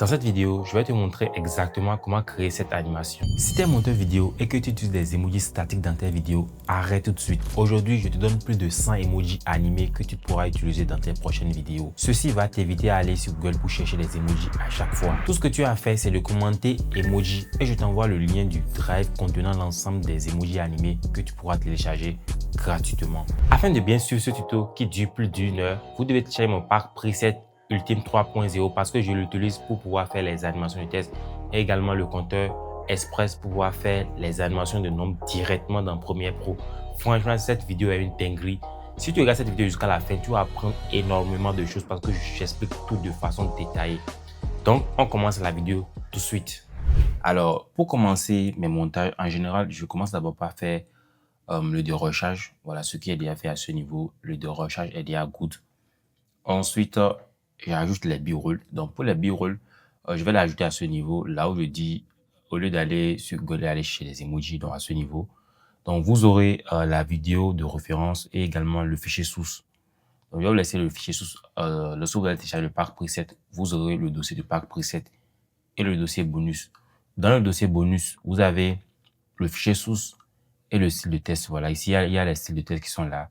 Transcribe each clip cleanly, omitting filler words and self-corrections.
Dans cette vidéo, je vais te montrer exactement comment créer cette animation. Si tu es monteur vidéo et que tu utilises des emojis statiques dans tes vidéos, arrête tout de suite. Aujourd'hui, je te donne plus de 100 emojis animés que tu pourras utiliser dans tes prochaines vidéos. Ceci va t'éviter à aller sur Google pour chercher les emojis à chaque fois. Tout ce que tu as à faire, c'est de commenter emoji et je t'envoie le lien du drive contenant l'ensemble des emojis animés que tu pourras télécharger gratuitement. Afin de bien suivre ce tuto qui dure plus d'une heure, vous devez télécharger mon pack preset Ultime 3.0 parce que je l'utilise pour pouvoir faire les animations de test et également le compteur Express pour pouvoir faire les animations de nombres directement dans Premiere Pro. Franchement, cette vidéo est une dinguerie. Si tu regardes cette vidéo jusqu'à la fin, tu vas apprendre énormément de choses parce que j'explique tout de façon détaillée. Donc, on commence la vidéo tout de suite. Alors, pour commencer mes montages, en général, je commence d'abord par faire le dérochage. Voilà, ce qui est déjà fait à ce niveau. Le dérochage est déjà good. Ensuite, j'ajoute les b-rolls. Donc, pour les b-rolls, je vais l'ajouter à ce niveau, là où je dis, au lieu d'aller sur Google, aller chez les emojis, donc à ce niveau. Donc, vous aurez la vidéo de référence et également le fichier source. Donc, je vais vous laisser le fichier source. Lorsque vous allez télécharger le pack preset, vous aurez le dossier de pack preset et le dossier bonus. Dans le dossier bonus, vous avez le fichier source et le style de test. Voilà, ici, il y a les styles de test qui sont là,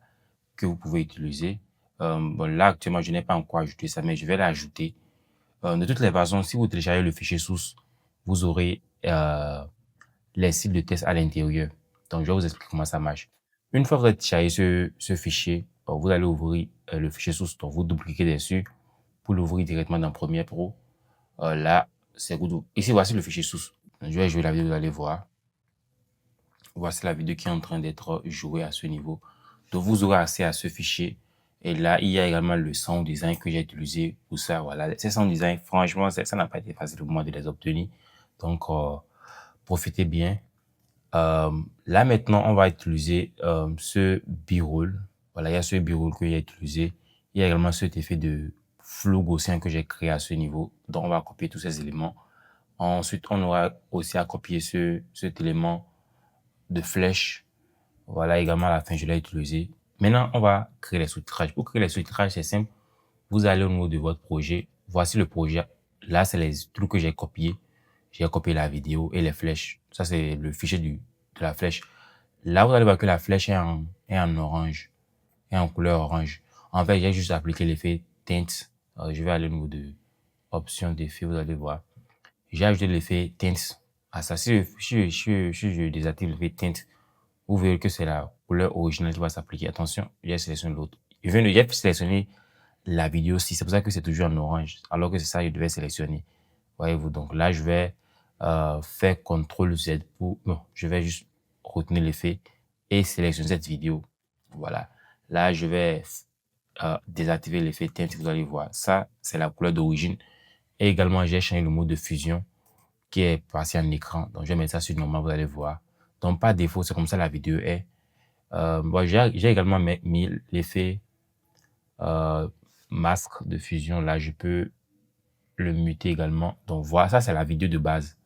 que vous pouvez utiliser. Bon, là, actuellement, je n'ai pas encore ajouté ça, mais je vais l'ajouter. De toutes les façons, si vous téléchargez le fichier source, vous aurez les styles de test à l'intérieur. Donc, je vais vous expliquer comment ça marche. Une fois que vous avez téléchargé ce fichier, vous allez ouvrir le fichier source. Donc, vous dupliquez dessus pour l'ouvrir directement dans Premiere Pro. Là, c'est good. Ici, voici le fichier source. Je vais jouer la vidéo, vous allez voir. Voici la vidéo qui est en train d'être jouée à ce niveau. Donc, vous aurez accès à ce fichier. Et là, il y a également le sound design que j'ai utilisé pour ça. Voilà, ces sound design, franchement, ça n'a pas été facile pour moi de les obtenir. Donc, profitez bien. Là, maintenant, on va utiliser ce b-roll. Voilà, il y a ce b-roll que j'ai utilisé. Il y a également cet effet de flow gaussien que j'ai créé à ce niveau. Donc, on va copier tous ces éléments. Ensuite, on aura aussi à copier cet élément de flèche. Voilà, également à la fin, je l'ai utilisé. Maintenant, on va créer les sous-titrages. Pour créer les sous-titrages, c'est simple. Vous allez au niveau de votre projet. Voici le projet. Là, c'est les trucs que j'ai copiés. J'ai copié la vidéo et les flèches. Ça, c'est le fichier de la flèche. Là, vous allez voir que la flèche est en orange, est en couleur orange. En fait, j'ai juste appliqué l'effet tint. Je vais aller au niveau de options d'effet, vous allez voir. J'ai ajouté l'effet tint à ça. Si je désactive l'effet tint, vous verrez que c'est la couleur originale qui va s'appliquer. Attention, j'ai sélectionné l'autre. J'ai sélectionné la vidéo aussi. C'est pour ça que c'est toujours en orange. Alors que c'est ça que je devais sélectionner. Voyez-vous, donc là, je vais faire CTRL Z pour... Non, je vais juste retenir l'effet et sélectionner cette vidéo. Voilà. Là, je vais désactiver l'effet teinte. Vous allez voir. Ça, c'est la couleur d'origine. Et également, j'ai changé le mode de fusion qui est passé en écran. Donc, je vais mettre ça sur normal. Vous allez voir. Donc, par défaut, c'est comme ça la vidéo est. Bon, j'ai également mis l'effet masque de fusion. Là, je peux le muter également. Donc, voilà, ça, c'est la vidéo de base.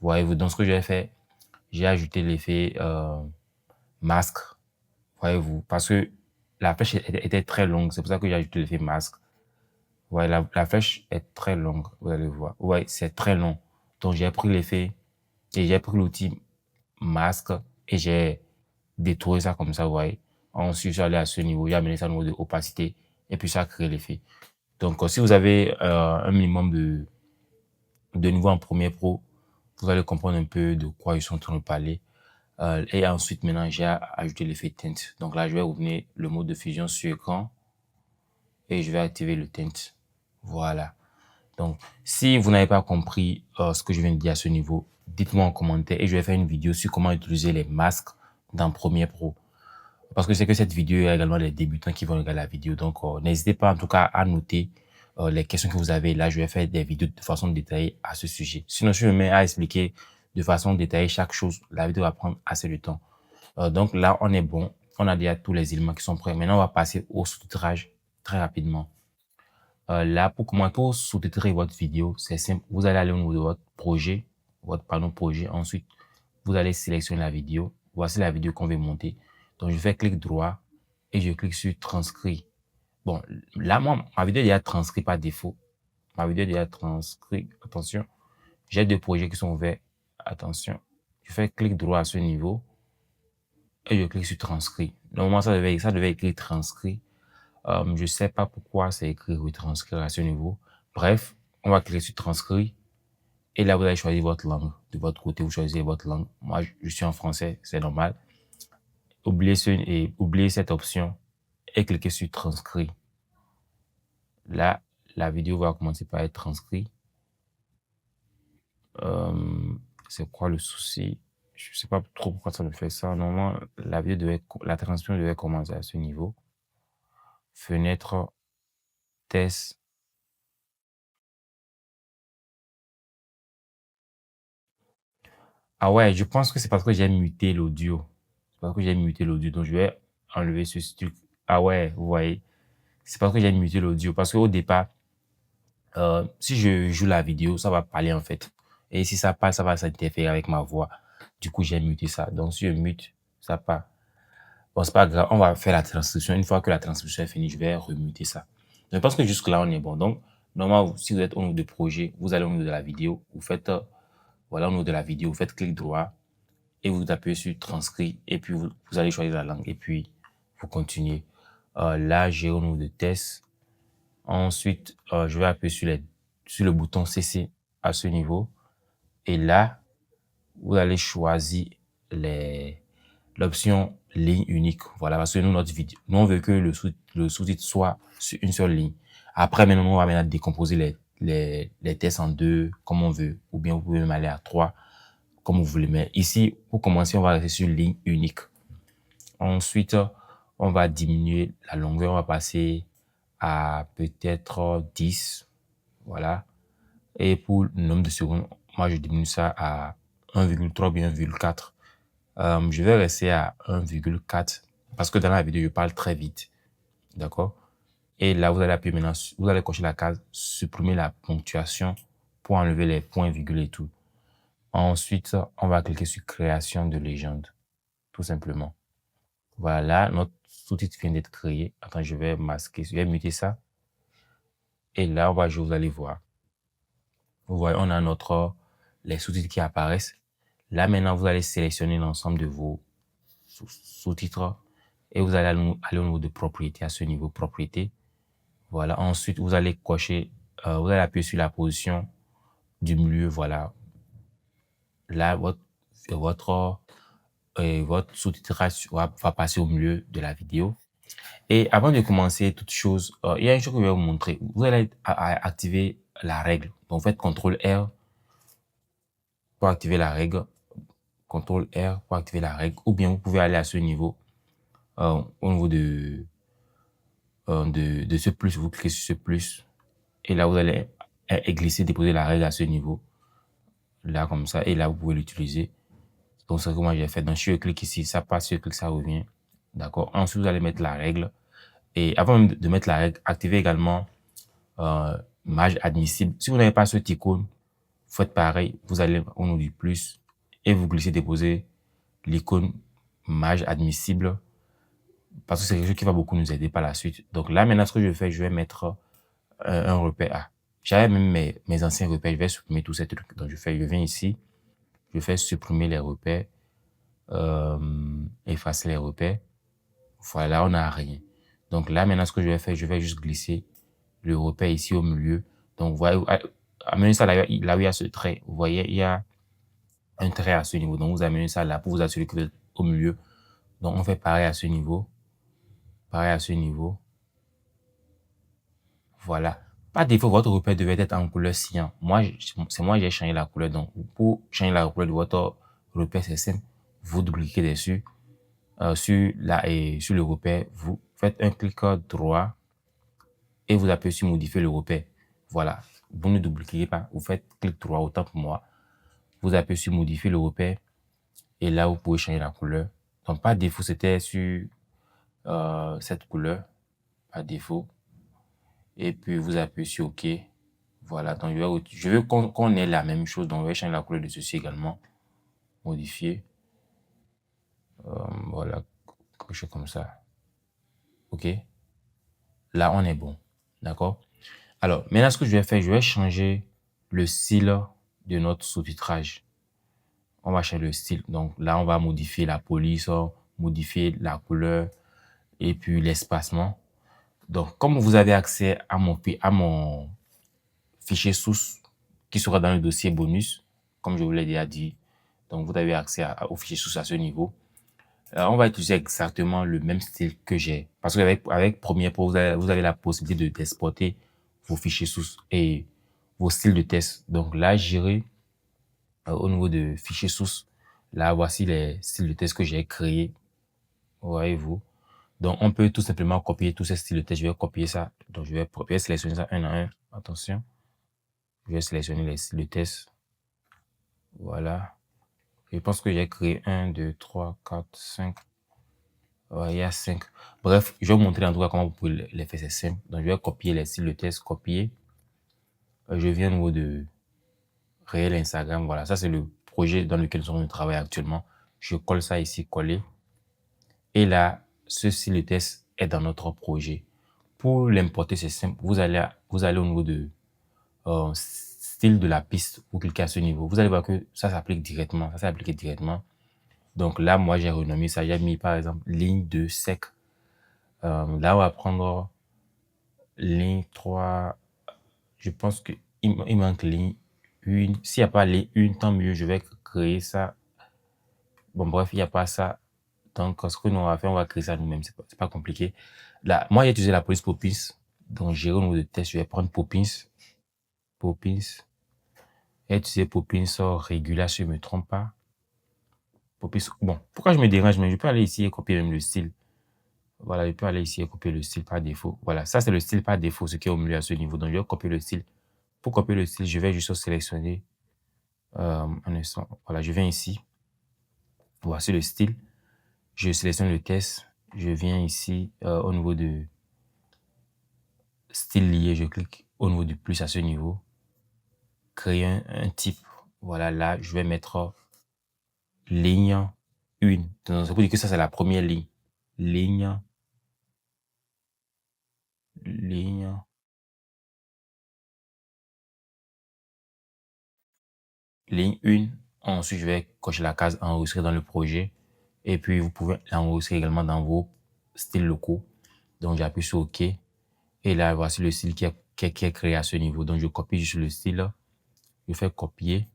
Voyez-vous, donc ce que j'ai fait, j'ai ajouté l'effet masque. Voyez-vous, parce que la flèche était très longue. C'est pour ça que j'ai ajouté l'effet masque. Voyez, la flèche est très longue. Vous allez voir. Ouais, c'est très long. Donc, j'ai pris l'effet et j'ai pris l'outil masque et j'ai détourné ça comme ça, vous voyez. Ensuite, je suis allé à ce niveau, j'ai amené ça au niveau de opacité et puis ça a créé l'effet. Donc, si vous avez un minimum de niveau en Premiere Pro, vous allez comprendre un peu de quoi ils sont en train de parler. Et ensuite, maintenant, j'ai ajouté l'effet tint. Donc là, je vais ouvrir le mode de fusion sur écran et je vais activer le tint. Voilà. Donc, si vous n'avez pas compris ce que je viens de dire à ce niveau, dites-moi en commentaire et je vais faire une vidéo sur comment utiliser les masques dans Premiere Pro. Parce que c'est que cette vidéo, il y a également les débutants qui vont regarder la vidéo. Donc, n'hésitez pas en tout cas à noter les questions que vous avez. Là, je vais faire des vidéos de façon détaillée à ce sujet. Sinon, si je me mets à expliquer de façon détaillée chaque chose, la vidéo va prendre assez de temps. Donc là, on est bon. On a déjà tous les éléments qui sont prêts. Maintenant, on va passer au sous-titrage très rapidement. Là, pour sous-titrer votre vidéo, c'est simple. Vous allez aller au niveau de votre projet, votre panneau projet. Ensuite, vous allez sélectionner la vidéo. Voici la vidéo qu'on veut monter. Donc, je fais clic droit et je clique sur transcrit. Bon, là, moi, ma vidéo est déjà transcrite par défaut. ma vidéo est déjà transcrite. Attention, j'ai deux projets qui sont ouverts. Attention, je fais clic droit à ce niveau et je clique sur transcrit. Normalement, ça devait écrire transcrit. Je ne sais pas pourquoi c'est écrit retranscrire à ce niveau. Bref, on va cliquer sur transcrit. Et là, vous allez choisir votre langue. De votre côté, vous choisissez votre langue. Moi, je suis en français, c'est normal. Oubliez cette option et cliquez sur transcrit. Là, la vidéo va commencer par être transcrite. C'est quoi le souci? Je ne sais pas trop pourquoi ça me fait ça. Normalement, la transcription devait commencer à ce niveau. Fenêtre, test. Ah ouais, je pense que c'est parce que j'ai muté l'audio. C'est parce que j'ai muté l'audio. Donc, je vais enlever ce truc. Ah ouais, vous voyez. C'est parce que j'ai muté l'audio. Parce qu'au départ, si je joue la vidéo, ça va parler en fait. Et si ça parle, ça va s'interférer avec ma voix. Du coup, j'ai muté ça. Donc, si je mute, ça part. Bon, c'est pas grave. On va faire la transcription. Une fois que la transcription est finie, je vais remuter ça. Je pense que jusque-là, on est bon. Donc, normalement, si vous êtes au niveau de projet, vous allez au niveau de la vidéo. Vous faites, voilà, au niveau de la vidéo, vous faites clic droit et vous appuyez sur transcrit. Et puis, vous allez choisir la langue. Et puis, vous continuez. Là, j'ai au niveau de test. Ensuite, je vais appuyer sur le bouton CC à ce niveau. Et là, vous allez choisir l'option ligne unique. Voilà, parce que nous, notre vidéo, nous, on veut que le sous-titre soit sur une seule ligne. Après, maintenant, on va maintenant décomposer les tests en deux, comme on veut. Ou bien, vous pouvez même aller à trois, comme vous voulez. Mais ici, pour commencer, on va rester sur ligne unique. Ensuite, on va diminuer la longueur. On va passer à peut-être 10. Voilà. Et pour le nombre de secondes, moi, je diminue ça à 1,3 ou bien 1,4. Je vais rester à 1,4 parce que dans la vidéo, je parle très vite. D'accord? Et là, vous allez appuyer maintenant, vous allez cocher la case supprimer la ponctuation pour enlever les points, virgules et tout. Ensuite, on va cliquer sur création de légende, tout simplement. Voilà, notre sous-titre vient d'être créé. Attends, je vais masquer, je vais muter ça. Et là, vous allez voir. Vous voyez, on a les sous-titres qui apparaissent. Là, maintenant, vous allez sélectionner l'ensemble de vos sous-titres et vous allez aller au niveau de propriété, à ce niveau propriété. Voilà. Ensuite, vous allez cocher, vous allez appuyer sur la position du milieu. Voilà. Là, votre sous-titrage va passer au milieu de la vidéo. Et avant de commencer toute chose, il y a une chose que je vais vous montrer. Vous allez activer la règle. Donc, faites CTRL R pour activer la règle. CTRL R pour activer la règle. Ou bien vous pouvez aller à ce niveau, au niveau de ce plus, vous cliquez sur ce plus. Et là, vous allez glisser, déposer la règle à ce niveau. Là, comme ça. Et là, vous pouvez l'utiliser. Donc, c'est ce que moi j'ai fait. Donc, si je clique ici, ça passe. Si je clique, ça revient. D'accord. Ensuite, vous allez mettre la règle. Et avant même de mettre la règle, activez également marge admissible. Si vous n'avez pas ce icône, faites pareil. Vous allez au nom du plus et vous glissez, déposer l'icône marge admissible parce que c'est quelque chose qui va beaucoup nous aider par la suite. Donc là, maintenant, ce que je fais, je vais mettre un repère A. J'avais même mes anciens repères, je vais supprimer tous ces trucs. Donc je viens ici, je fais supprimer les repères, effacer les repères. Voilà, on n'a rien. Donc là, maintenant, ce que je vais faire, je vais juste glisser le repère ici au milieu. Donc, vous voyez, amenez ça là où il y a ce trait. Vous voyez, il y a un trait à ce niveau. Donc, vous amenez ça là pour vous assurer que vous êtes au milieu. Donc, on fait pareil à ce niveau. Pareil à ce niveau. Voilà. Par défaut, votre repère devait être en couleur cyan. C'est moi, j'ai changé la couleur. Donc, pour changer la couleur de votre repère, c'est simple. Vous double-cliquez dessus. Sur le repère, vous faites un clic droit et vous appuyez sur modifier le repère. Voilà. Vous ne double-cliquez pas. Vous faites clic droit, autant pour moi. Vous appuyez sur modifier le repère et là, vous pouvez changer la couleur. Donc, par défaut, c'était sur cette couleur. Par défaut. Et puis, vous appuyez sur OK. Voilà. Donc, je veux qu'on ait la même chose. Donc, on va changer la couleur de ceci également. Modifier. Voilà. Quelque chose comme ça. OK. Là, on est bon. D'accord? Alors, maintenant, ce que je vais faire, je vais changer le style de notre sous-titrage. On va changer le style. Donc là, on va modifier la police, modifier la couleur et puis l'espacement. Donc, comme vous avez accès à mon fichier source qui sera dans le dossier bonus, comme je vous l'ai déjà dit, donc vous avez accès au fichier source à ce niveau. On va utiliser exactement le même style que j'ai. Parce qu'avec Premiere Pro, vous avez la possibilité d'exporter vos fichiers sources et vos styles de test. Donc là, j'irai au niveau de fichiers sources. Là, voici les styles de test que j'ai créés. Voyez-vous. Donc, on peut tout simplement copier tous ces styles de test. Je vais copier ça. Donc, je vais sélectionner ça un à un. Attention. Je vais sélectionner les styles de test. Voilà. Je pense que j'ai créé 1, 2, 3, 4, 5. Ouais, il y a 5. Bref, je vais vous montrer en tout cas comment vous pouvez les faire. C'est simple. Donc, je vais copier les styles de test. Copier. Je viens au niveau de réel Instagram. Voilà. Ça, c'est le projet dans lequel nous travaillons actuellement. Je colle ça ici, coller. Et là, ce style de test est dans notre projet. Pour l'importer, c'est simple. Vous allez au niveau de style de la piste. Vous cliquez à ce niveau. Vous allez voir que ça s'applique directement. Ça s'applique directement. Donc là, moi, j'ai renommé ça. J'ai mis, par exemple, ligne 2 sec. Là, on va prendre ligne 3. Je pense qu'il manque ligne 1. S'il n'y a pas ligne 1, tant mieux. Je vais créer ça. Bon, bref, il n'y a pas ça. Donc, ce que nous on va faire, on va créer ça nous-mêmes. C'est pas compliqué. Là, moi, j'ai utilisé la police Poppins. Donc, j'ai au niveau de test, je vais prendre Poppins. Poppins. J'ai utilisé Poppins régulier, si je ne me trompe pas. Poppins. Bon, pourquoi je me dérange, mais je peux aller ici et copier même le style. Voilà, je peux aller ici et copier le style par défaut. Voilà, ça, c'est le style par défaut, ce qui est au milieu à ce niveau. Donc, je vais copier le style. Pour copier le style, je vais juste sélectionner un instant. Voilà, je viens ici. Voici le style. Je sélectionne le test. Je viens ici au niveau de style lié. Je clique au niveau du plus à ce niveau. Créer un type. Voilà, là, je vais mettre ligne 1. Donc, ça veut dire que ça, c'est la première ligne. Ligne. Ligne. Ligne 1. Ensuite, je vais cocher la case enregistrer dans le projet. Et puis, vous pouvez l'enregistrer également dans vos styles locaux. Donc, j'appuie sur OK. Et là, voici le style qui est créé à ce niveau. Donc, je copie juste le style. Je fais copier.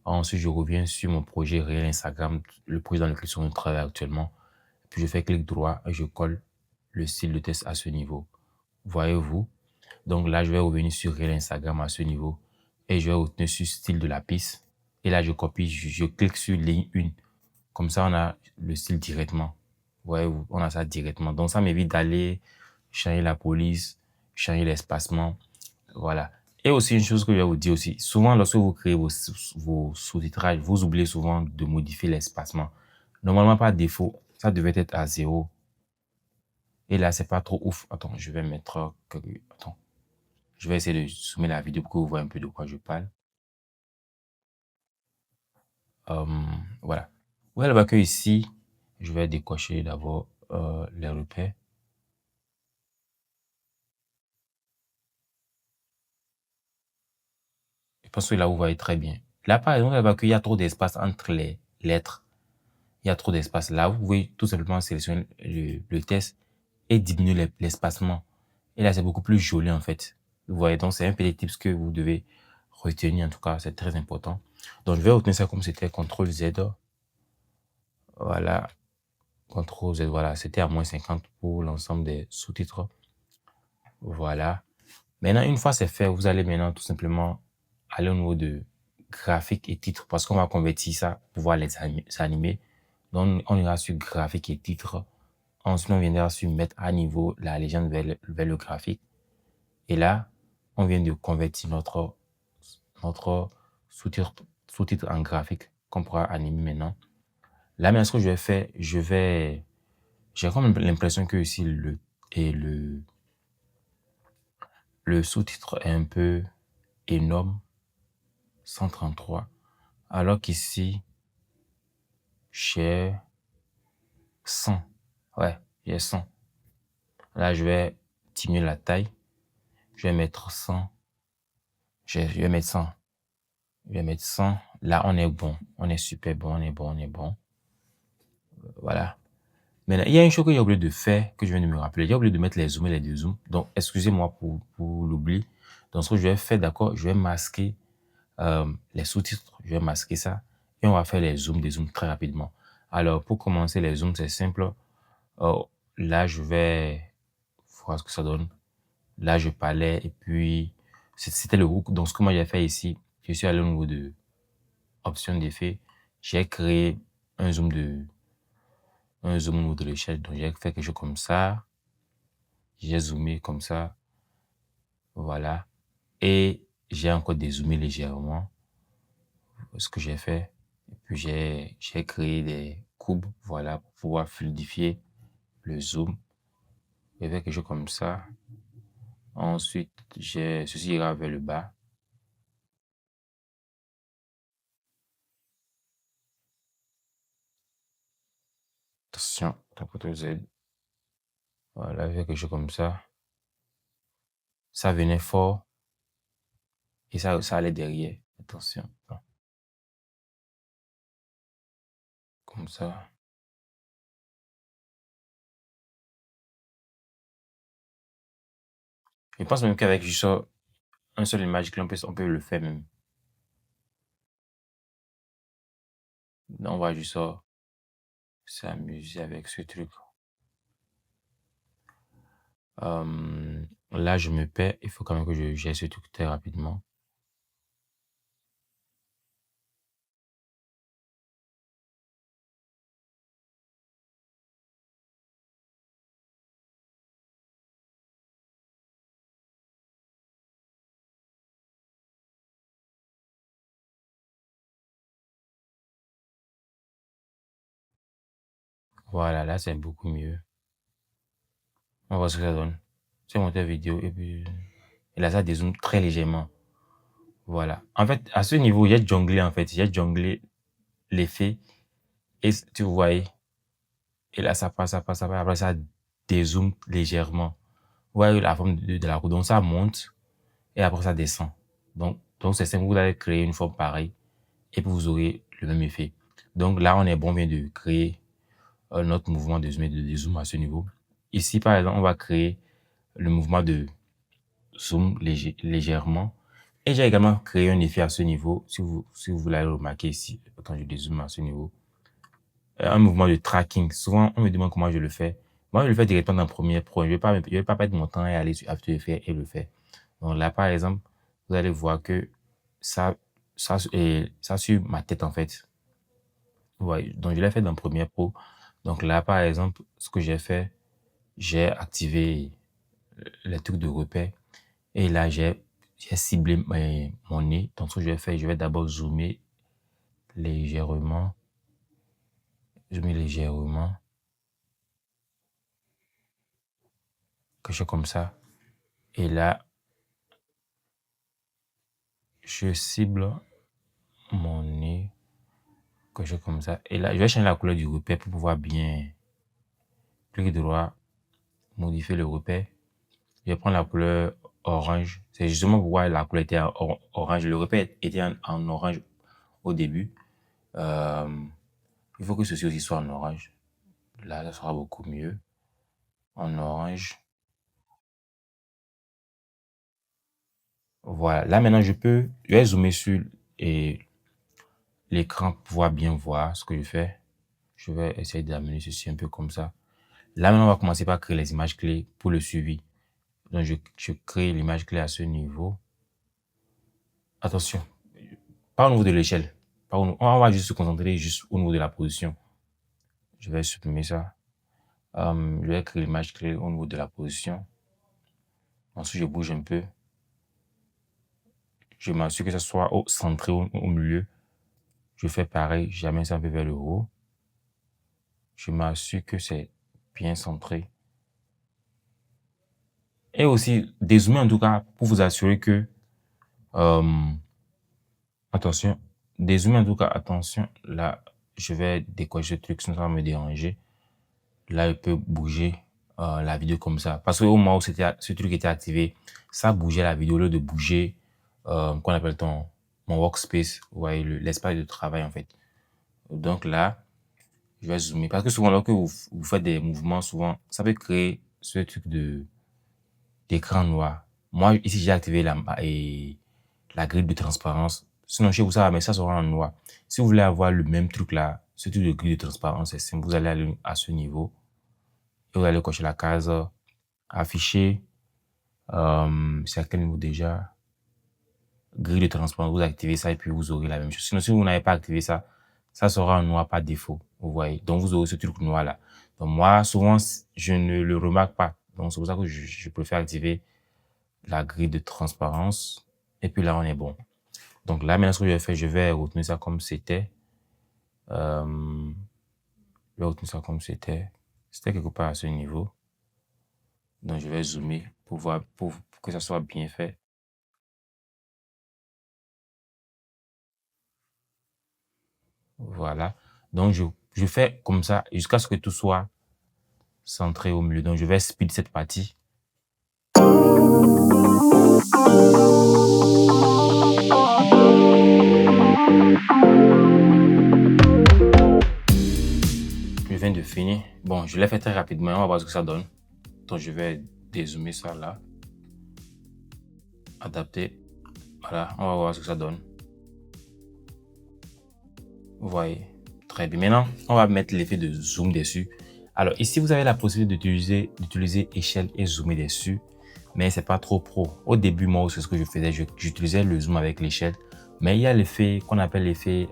Ensuite, je reviens sur mon projet réel Instagram, le projet dans lequel je travaille actuellement. Puis, je fais clic droit et je colle le style de test à ce niveau. Voyez-vous? Donc là, je vais revenir sur réel Instagram à ce niveau et je vais retenir sur style de la piste. Et là, je copie, je clique sur ligne 1. Comme ça, on a le style directement. Voyez-vous, on a ça directement. Donc, ça m'évite d'aller changer la police, changer l'espacement. Voilà. Et aussi, une chose que je vais vous dire aussi, souvent, lorsque vous créez vos sous-titrages, vous oubliez souvent de modifier l'espacement. Normalement, par défaut, ça devait être à 0. Et là, c'est pas trop ouf. Attends, je vais mettre... Attends. Je vais essayer de zoomer la vidéo pour que vous voyez un peu de quoi je parle. Euh, voilà. Vous allez voir que ici, je vais décocher d'abord les repères. Je pense que là, vous voyez très bien. Là, par exemple, vous allez voir qu'il y a trop d'espace entre les lettres. Il y a trop d'espace. Là, vous pouvez tout simplement sélectionner le test et diminuer l'espacement. Et là, c'est beaucoup plus joli, en fait. Vous voyez, donc c'est un petit tips que vous devez retenir. En tout cas, c'est très important. Donc, je vais retenir ça comme c'était CTRL Z. Voilà. CTRL Z, voilà. C'était à -50 pour l'ensemble des sous-titres. Voilà. Maintenant, une fois c'est fait, vous allez maintenant tout simplement aller au niveau de graphique et titre parce qu'on va convertir ça pour pouvoir les animer. Donc, on ira sur graphique et titre. Ensuite, on viendra sur mettre à niveau la légende vers le graphique. Et là, on vient de convertir notre sous-titre en graphique qu'on pourra animer maintenant. Là, maintenant, ce que je vais faire, j'ai comme l'impression que ici, le sous-titre est un peu énorme, 133, alors qu'ici, j'ai 100. Ouais, j'ai 100. Là, je vais diminuer la taille. Je vais mettre 100. Je vais mettre 100. Je vais mettre 100. Là, on est bon. On est super bon. On est bon. On est bon. Voilà. Maintenant, il y a une chose que j'ai oublié de faire, que je viens de me rappeler. J'ai oublié de mettre les zooms et les dézooms. Donc, excusez-moi pour l'oubli. Donc, ce que je vais faire, d'accord, je vais masquer les sous-titres. Je vais masquer ça. Et on va faire les zooms, des zooms très rapidement. Alors, pour commencer, les zooms, c'est simple. Là, je vais voir ce que ça donne. Là, je parlais et puis c'était le hook. Donc, ce que moi j'ai fait ici, je suis allé au niveau de options d'effet. J'ai créé un zoom au niveau de l'échelle. Donc, j'ai fait quelque chose comme ça. J'ai zoomé comme ça. Voilà. Et j'ai encore dézoomé légèrement ce que j'ai fait. Et puis, j'ai créé des courbes, voilà, pour pouvoir fluidifier le zoom. J'ai fait quelque chose comme ça. Ensuite, ceci ira vers le bas. Attention, CTRL Z. Voilà, j'ai fait quelque chose comme ça. Ça venait fort. Et ça allait derrière. Attention. Comme ça. Je pense même qu'avec juste un seul image clé, on peut le faire même. Donc, on va juste s'amuser avec ce truc. Là, je me perds. Il faut quand même que j'ai ce truc très rapidement. Voilà, là, c'est beaucoup mieux. On va voir ce que ça donne. C'est monté vidéo et puis et là, ça dézoome très légèrement. Voilà. En fait, à ce niveau, j'ai jonglé, en fait. J'ai jonglé l'effet. Et tu vois, et là, ça passe, ça passe, ça passe. Après, ça dézoome légèrement. Vous voyez la forme de la roue. Donc, ça monte et après, ça descend. Donc c'est simple. Vous allez créer une forme pareille et puis vous aurez le même effet. Donc, là, on est bon, on vient de créer notre mouvement de zoom et de dézoom à ce niveau. Ici, par exemple, on va créer le mouvement de zoom légèrement. Et j'ai également créé un effet à ce niveau. Si vous voulez le remarquer ici, quand je dézoome à ce niveau, un mouvement de tracking. Souvent, on me demande comment je le fais. Moi, je le fais directement dans Premiere Pro. Je ne vais pas perdre mon temps et aller sur After Effects et le faire. Donc là, par exemple, vous allez voir que ça sur ma tête, en fait. Ouais, donc, je l'ai fait dans Premiere Pro. Donc là, par exemple, ce que j'ai fait, j'ai activé les trucs de repère. Et là, j'ai ciblé mon nez. Donc, ce que je vais faire, je vais d'abord zoomer légèrement. Zoomer légèrement. Quelque chose comme ça. Et là, je cible mon nez, quelque chose comme ça. Et là, je vais changer la couleur du repère pour pouvoir bien cliquer droit, modifier le repère. Je vais prendre la couleur orange. C'est justement pourquoi la couleur était orange. Le repère était en orange au début. Il faut que ceci aussi soit en orange. Là, ça sera beaucoup mieux. En orange. Voilà. Là, maintenant, je vais zoomer sur l'écran pour pouvoir bien voir ce que je fais. Je vais essayer d'amener ceci un peu comme ça. Là, maintenant, on va commencer par créer les images clés pour le suivi. Donc, je crée l'image clé à ce niveau. Attention, pas au niveau de l'échelle. On va juste se concentrer juste au niveau de la position. Je vais supprimer ça. Je vais créer l'image clé au niveau de la position. Ensuite, je bouge un peu. Je m'assure que ça soit centré au milieu. Je fais pareil, j'amène ça un peu vers le haut. Je m'assure que c'est bien centré. Et aussi, dézoomer en tout cas pour vous assurer que attention, dézoomer en tout cas, attention, là, je vais décocher ce truc, sinon ça va me déranger. Là, il peut bouger la vidéo comme ça. Parce qu'au moment où ce truc était activé, ça bougeait la vidéo au lieu de bouger, qu'on appelle mon workspace, vous voyez, l'espace de travail en fait. Donc là, je vais zoomer. Parce que souvent, lorsque vous faites des mouvements, souvent, ça peut créer ce truc d'écran noir. Moi, ici, j'ai activé la grille de transparence. Sinon, chez vous, ça va, mais ça sera en noir. Si vous voulez avoir le même truc là, ce truc de grille de transparence, c'est simple. Vous allez aller à ce niveau et vous allez cocher la case afficher. C'est à quel niveau déjà? Grille de transparence, vous activez ça et puis vous aurez la même chose. Sinon, si vous n'avez pas activé ça, ça sera en noir par défaut. Vous voyez. Donc, vous aurez ce truc noir là. Donc, moi, souvent, je ne le remarque pas. Donc, c'est pour ça que je préfère activer la grille de transparence. Et puis là, on est bon. Donc là, maintenant, ce que je vais faire, je vais retenir ça comme c'était. Je vais retenir ça comme c'était. C'était quelque part à ce niveau. Donc, je vais zoomer pour voir, pour que ça soit bien fait. Voilà. Donc, je fais comme ça jusqu'à ce que tout soit centré au milieu. Donc, je vais speed cette partie. Je viens de finir. Bon, je l'ai fait très rapidement. On va voir ce que ça donne. Donc, je vais dézoomer ça là. Adapter. Voilà, on va voir ce que ça donne. Vous voyez, très bien. Maintenant, on va mettre l'effet de zoom dessus. Alors ici, vous avez la possibilité d'utiliser échelle et zoomer dessus, mais c'est pas trop pro. Au début, moi, c'est ce que je faisais. J'utilisais le zoom avec l'échelle, mais il y a l'effet qu'on appelle l'effet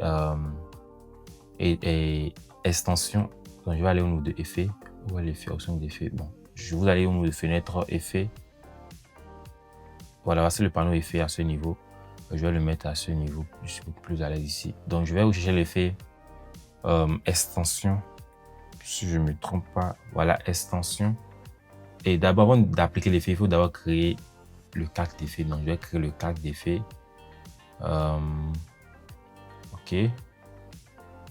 et extension. Donc, je vais aller au niveau de effet. Où est l'effet, option d'effet? Bon, je vais aller au niveau de fenêtre, effet. Voilà, c'est le panneau effet à ce niveau. Je vais le mettre à ce niveau. Je suis beaucoup plus à l'aise ici. Donc, je vais rechercher l'effet extension. Si je ne me trompe pas, voilà, extension. Et d'abord, avant d'appliquer l'effet, il faut d'abord créer le calque d'effet. Donc, je vais créer le calque d'effet. OK.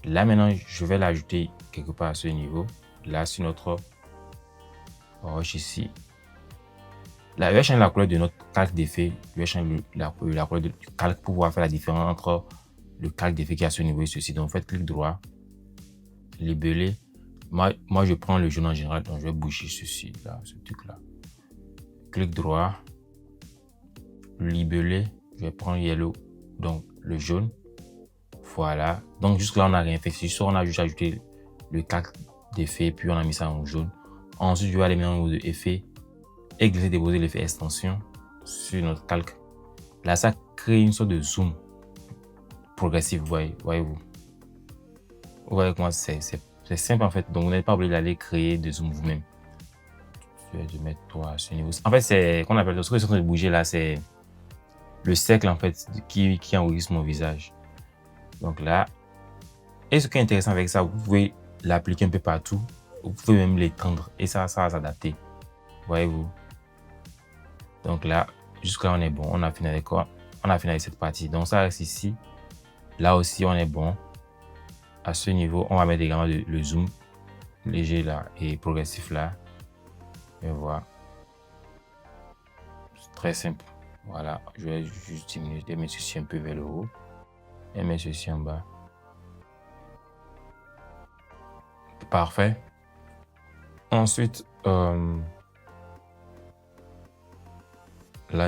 Là, maintenant, je vais l'ajouter quelque part à ce niveau. Là, sur notre roche ici. Là, je vais changer la couleur de notre calque d'effet. Je vais changer la couleur du calque pour pouvoir faire la différence entre le calque d'effet qui est à ce niveau et ceci. Donc, faites clic droit, libeller. Moi, je prends le jaune en général, donc je vais bouger ceci, là, ce truc-là. Clic droit, libeller. Je vais prendre yellow, donc le jaune. Voilà. Donc, jusque-là, on n'a rien fait. C'est juste, on a juste ajouté le calque d'effet, puis on a mis ça en jaune. Ensuite, je vais aller mettre en mode effet et glisser déposer l'effet extension sur notre calque. Là, ça crée une sorte de zoom progressif, voyez-vous. Vous voyez comment c'est simple en fait. Donc, vous n'êtes pas obligé d'aller créer des zooms vous-même. Je vais mettre toi à ce niveau. En fait, c'est qu'on appelle ce que je suis en train de bouger là, c'est le cercle en fait qui enregistre mon visage. Donc là, et ce qui est intéressant avec ça, vous pouvez l'appliquer un peu partout. Vous pouvez même l'étendre et ça va s'adapter. Voyez-vous. Donc là, jusque-là, on est bon. On a fini avec quoi? On a fini avec cette partie. Donc ça reste ici. Là aussi, on est bon. À ce niveau, on va mettre également le zoom léger là et progressif là. Et voilà. C'est très simple. Voilà. Je vais juste diminuer et mettre ceci un peu vers le haut. Et mettre ceci en bas. Parfait. Ensuite, là,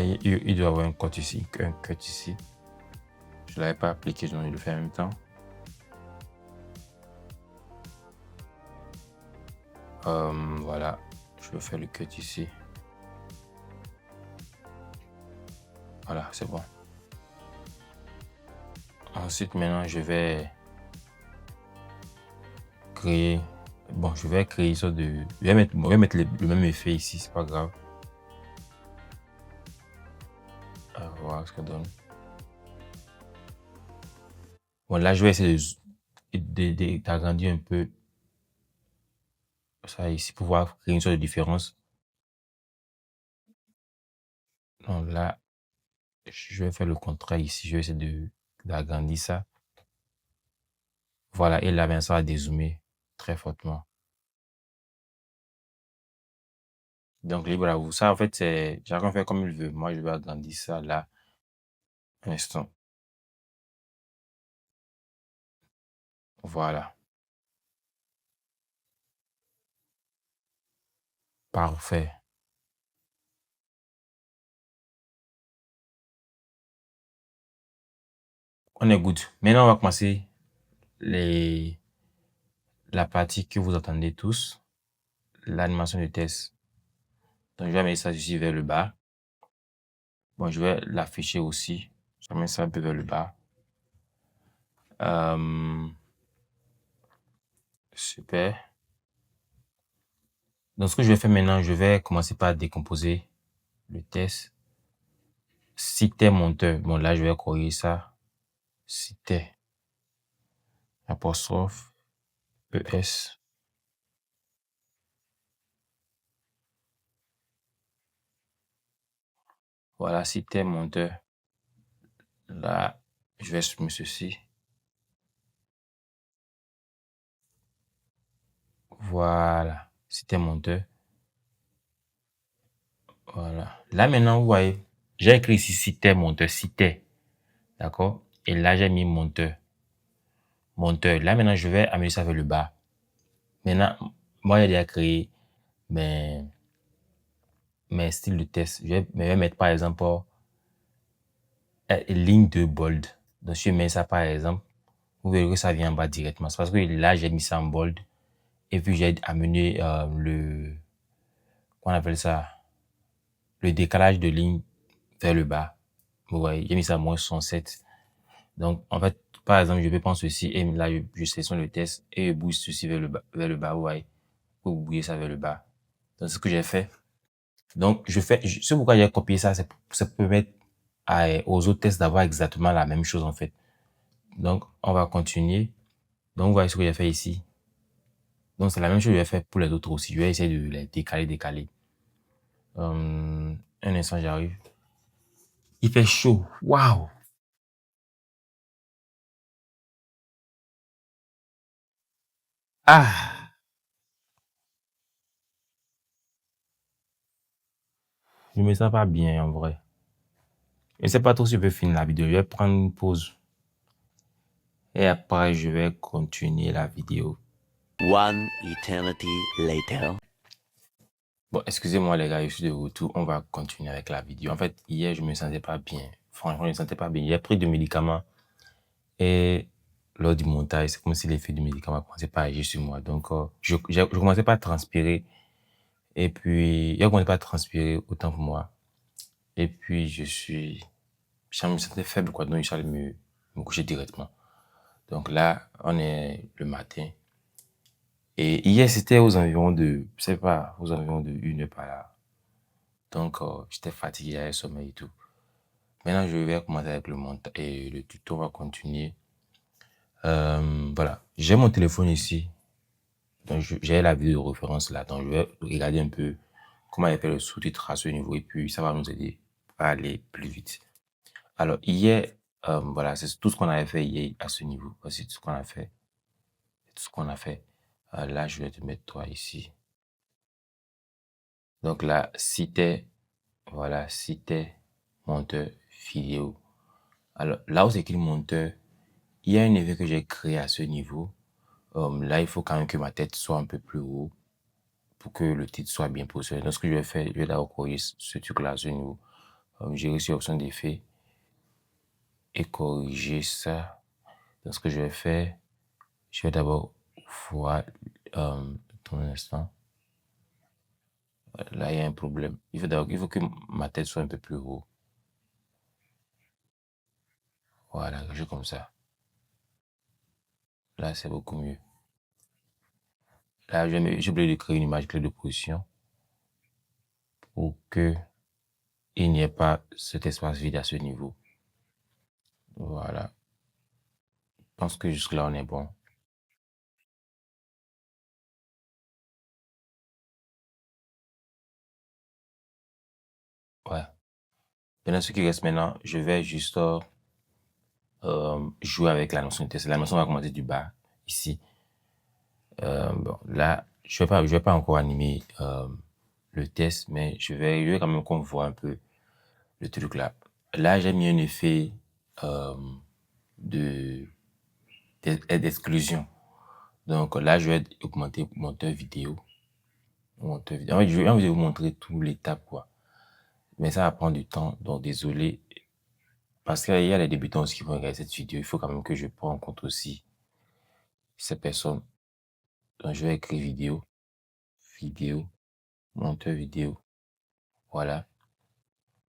il doit y avoir un cut ici. Je ne l'avais pas appliqué, je vais le faire en même temps. Voilà, je vais faire le cut ici. Voilà, c'est bon. Ensuite, maintenant, je vais créer. Bon, je vais créer ça de. Je vais mettre le même effet ici, c'est pas grave. On va voir ce que ça donne. Bon, là, je vais essayer d'agrandir un peu ça ici pour voir créer une sorte de différence. Donc là, je vais faire le contraire ici. Je vais essayer d'agrandir ça. Voilà, et là, ben, ça va dézoomer très fortement. Donc, libre à vous. Ça, en fait, c'est chacun fait comme il veut. Moi, je vais agrandir ça là. Un instant. Voilà. Parfait. On est good. Maintenant, on va commencer les... la partie que vous entendez tous. L'animation de test. Donc, je vais mettre ça ici vers le bas. Bon, je vais l'afficher aussi. Je vais mettre ça un peu vers le bas. Super. Donc, ce que je vais faire maintenant, je vais commencer par décomposer le test. Citer monteur. Bon, là, je vais corriger ça. Citer. Apostrophe. ES. Voilà, citer monteur. Là, je vais supprimer ceci. Voilà. Citer monteur. Voilà. Là, maintenant, vous voyez, j'ai écrit ici citer monteur. Citer. D'accord? Et là, j'ai mis monteur. Monteur. Là, maintenant, je vais amener ça vers le bas. Maintenant, moi, j'ai déjà créé mes, mes styles de test. Je vais mettre, par exemple, ligne de bold. Donc, si je mets ça, par exemple, vous verrez que ça vient en bas directement. C'est parce que là, j'ai mis ça en bold. Et puis, j'ai amené qu'on appelle ça, le décalage de ligne vers le bas. Vous voyez, j'ai mis ça à moins 67. Donc, en fait, par exemple, je peux prendre ceci et là, je sélectionne le test et je bouge ceci vers le bas. Vous voyez, vous bouger ça vers le bas. Donc, c'est ce que j'ai fait. Donc, c'est pourquoi j'ai copié ça, c'est pour permettre aux autres tests d'avoir exactement la même chose, en fait. Donc, on va continuer. Donc, vous voyez ce que j'ai fait ici. Donc, c'est la même chose que j'ai fait pour les autres aussi. Je vais essayer de les décaler. Un instant, j'arrive. Il fait chaud. Waouh! Ah! Je me sens pas bien, en vrai. Je ne sais pas trop si je peux finir la vidéo. Je vais prendre une pause. Et après, je vais continuer la vidéo. One eternity later. Bon, excusez-moi les gars, je suis de retour. On va continuer avec la vidéo. En fait, hier, je me sentais pas bien. Franchement, je me sentais pas bien. J'ai pris des médicaments et lors du montage, c'est comme si l'effet du médicament commençait pas à agir sur moi. Donc, je commençais pas à transpirer. Et puis, je commençais pas à transpirer autant pour moi. Et puis, je me sentais faible, quoi. Donc, il fallait me coucher directement. Donc là, on est le matin. Et hier, c'était aux environs de, je sais pas, aux environs de 1 heure par là. Donc, j'étais fatigué, j'avais sommeil et tout. Maintenant, je vais commencer avec le montage et le tuto va continuer. Voilà. J'ai mon téléphone ici. Donc, j'ai la vidéo de référence là. Donc, je vais regarder un peu comment il fait le sous-titre à ce niveau et puis ça va nous aider à aller plus vite. Alors, hier, voilà, c'est tout ce qu'on avait fait hier à ce niveau. Voici tout ce qu'on a fait. Tout ce qu'on a fait. Là, je vais te mettre toi ici. Donc là, c'était, voilà, c'était monteur vidéo. Alors là où c'est écrit monteur, il y a un effet que j'ai créé à ce niveau. Là, il faut quand même que ma tête soit un peu plus haut pour que le titre soit bien positionné. Donc ce que je vais faire, je vais d'abord corriger ce truc-là à ce niveau. J'ai réussi option d'effet et corriger ça. Donc ce que je vais faire, je vais d'abord voir ton instant. Là, il y a un problème. Il faut que ma tête soit un peu plus haut. Voilà, quelque chose comme ça. Là, c'est beaucoup mieux. Là, j'ai oublié de créer une image clé de position pour que il n'y ait pas cet espace vide à ce niveau. Voilà. Je pense que jusque-là, on est bon. Ouais. Maintenant, ce qui reste maintenant, je vais juste jouer avec la notion de test. La notion va commencer du bas, ici. Bon, là, je vais pas encore animer le test, mais je vais quand même qu'on voit un peu le truc là. Là, j'ai mis un effet d'exclusion. Donc là, je vais augmenter monteur vidéo. En fait, je vais vous montrer toute l'étape, quoi. Mais ça va prendre du temps, donc désolé. Parce qu'il y a les débutants aussi qui vont regarder cette vidéo. Il faut quand même que je prenne en compte aussi ces personnes. Donc je vais écrire vidéo, monteur vidéo. Voilà.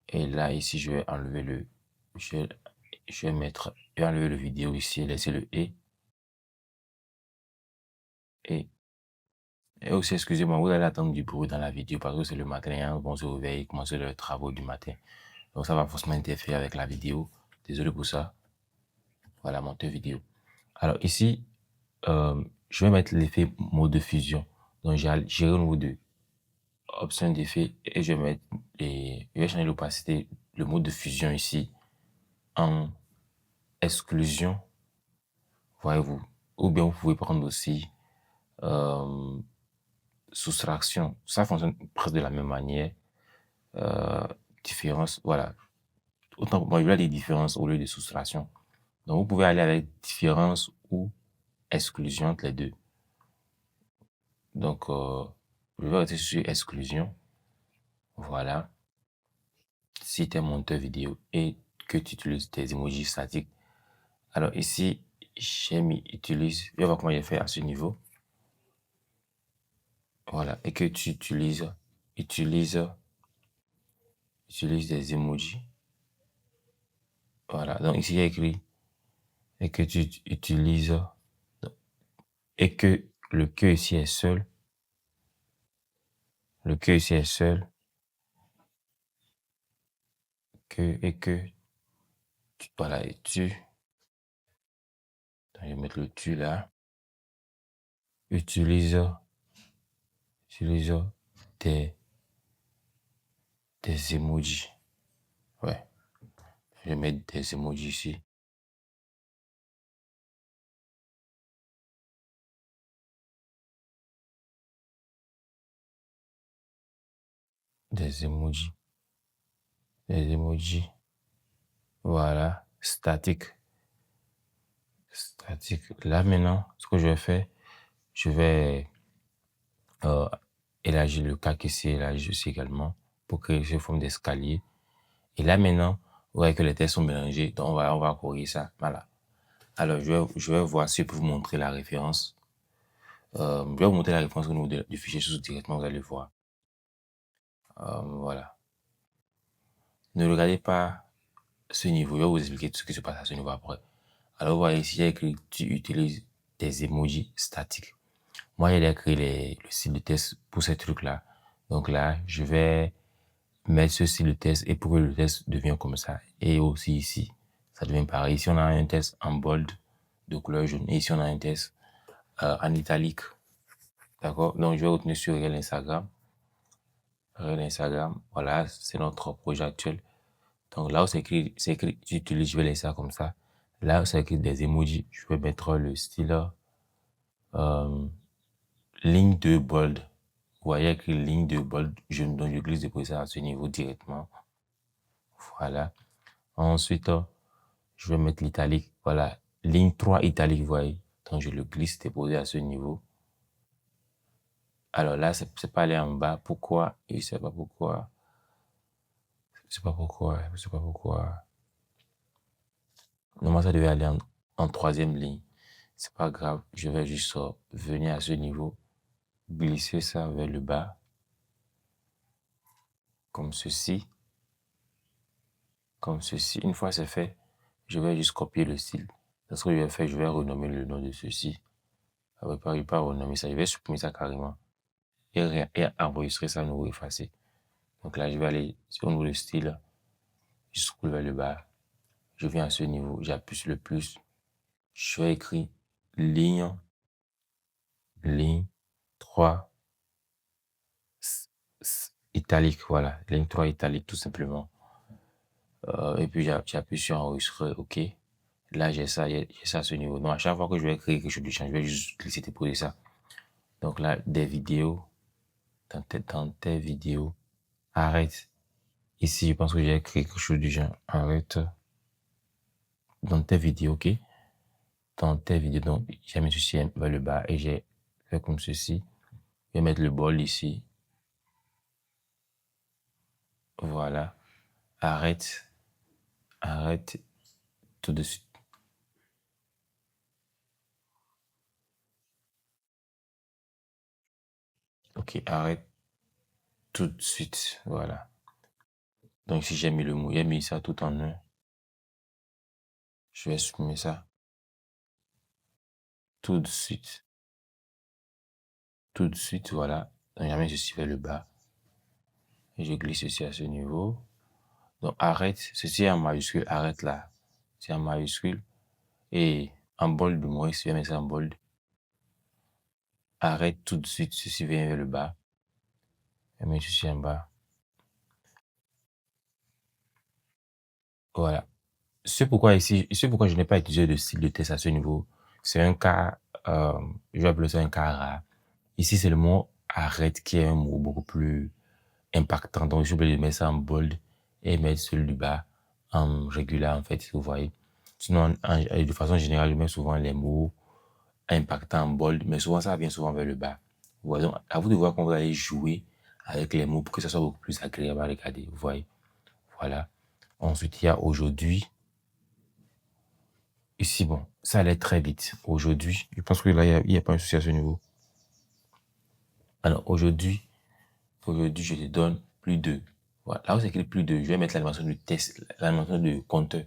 Et là, ici, je vais enlever je vais enlever le vidéo ici et laisser le et. Et aussi, excusez-moi, vous allez attendre du bruit dans la vidéo parce que c'est le matin, hein, on se réveille, commence les travaux du matin. Donc ça va forcément interférer avec la vidéo. Désolé pour ça. Voilà, monteur vidéo. Alors ici, je vais mettre l'effet mode de fusion. Donc j'ai au niveau de option d'effet et je vais changer l'opacité, le mode de fusion ici en exclusion. Voyez-vous. Ou bien vous pouvez prendre aussi soustraction. Ça fonctionne presque de la même manière. Différence, voilà. Autant pour moi, il y a des différences au lieu de soustraction. Donc, vous pouvez aller avec différence ou exclusion entre les deux. Donc, je vais rester sur exclusion. Voilà. Si tu es monteur vidéo et que tu utilises des emojis statiques. Alors ici, j'ai mis utilise. Je vais voir comment j'ai fait à ce niveau. Voilà. Et que tu utilise des emojis. Voilà. Donc ici, il y a écrit et que tu utilises et que le que ici est seul. Le que ici est seul. Voilà, et tu. Je vais mettre le tu là. Utilise des emojis. Ouais. Je vais mettre des emojis ici. Des emojis. Voilà. Statique. Là maintenant, ce que je vais faire, je vais élargir le cas ici, élargir ici également pour créer une forme d'escalier. Et là maintenant, vous voyez que les textes sont mélangés, donc on va corriger ça. Voilà. Alors je vais voir si je peux vous montrer la référence. Je vais vous montrer la référence au niveau du fichier source directement, vous allez voir. Voilà. Ne regardez pas ce niveau, je vais vous expliquer tout ce qui se passe à ce niveau après. Alors, vous voyez ici, il y a écrit tu utilises des emojis statiques. Moi, j'ai créé le style de test pour ces trucs-là. Donc là, je vais mettre ce style de test et pour que le test devienne comme ça. Et aussi ici, ça devient pareil. Ici, on a un test en bold de couleur jaune. Et ici, on a un test en italique. D'accord? Donc, je vais retenir sur Réel Instagram. Voilà, c'est notre projet actuel. Donc là où c'est écrit, j'utilise, je vais laisser ça comme ça. Là où c'est écrit des emojis, je vais mettre le style ligne de bold. Vous voyez écrit ligne de bold, donc je glisse déposer ça à ce niveau directement. Voilà. Ensuite, je vais mettre l'italique. Voilà, ligne 3 italique, vous voyez. Donc je le glisse déposer à ce niveau. Alors là, c'est pas aller en bas. Pourquoi? Je sais pas pourquoi. Je sais pas pourquoi. Normalement, ça devait aller en troisième ligne. C'est pas grave. Je vais juste venir à ce niveau, glisser ça vers le bas, comme ceci. Comme ceci. Une fois c'est fait, je vais juste copier le style. C'est ce que je vais faire. Je vais renommer le nom de ceci. Après, pas renommer ça. Je vais supprimer ça carrément. Et enregistrer ça à nouveau, effacer. Donc là, je vais aller sur le style. Je scrolle vers le bas. Je viens à ce niveau. J'appuie sur le plus. Je vais écrire ligne 3 italique. Voilà. Ligne 3 italique, tout simplement. Et puis j'appuie sur enregistrer, OK. Là, j'ai ça à ce niveau. Donc, à chaque fois que je vais créer quelque chose de change, je vais juste glisser déposer ça. Donc là, des vidéos. dans tes vidéos. Arrête. Ici, je pense que j'ai écrit quelque chose du genre. Arrête. Dans tes vidéos, ok? Dans tes vidéos, donc, j'ai mis ceci vers le bas et j'ai fait comme ceci. Je vais mettre le bol ici. Voilà. Arrête. Arrête tout de suite. Ok, arrête tout de suite. Voilà. Donc, si j'ai mis le mot, j'ai mis ça tout en un. Je vais supprimer ça tout de suite. Tout de suite, voilà. Donc, j'ai mis ceci vers le bas. Et je glisse ceci à ce niveau. Donc, arrête. Ceci est en majuscule. Arrête là. C'est en majuscule. Et en bold, du moins, si je vais mettre ça en bold. Arrête tout de suite. Ceci vient vers le bas. Je mets ceci en bas. Voilà. C'est pourquoi ici, c'est pourquoi je n'ai pas utilisé de style de test à ce niveau. C'est un cas, je vais appeler ça un cas rare. Ici, c'est le mot arrête qui est un mot beaucoup plus impactant. Donc, je suis obligé de mettre ça en bold et mettre celui du bas en régulier, en fait, vous voyez. Sinon, de façon générale, je mets souvent les mots impactants en bold, mais souvent, ça vient souvent vers le bas. Vous voyez, donc, à vous de voir comment vous allez jouer avec les mots pour que ça soit beaucoup plus agréable à regarder, vous voyez. Voilà. Ensuite, il y a aujourd'hui. Ici, bon, ça allait très vite. Aujourd'hui, je pense que là, il n'y a pas un souci à ce niveau. Alors, aujourd'hui, je te donne plus de. Voilà. Là où c'est écrit plus de, je vais mettre l'animation du test, l'animation de compteur.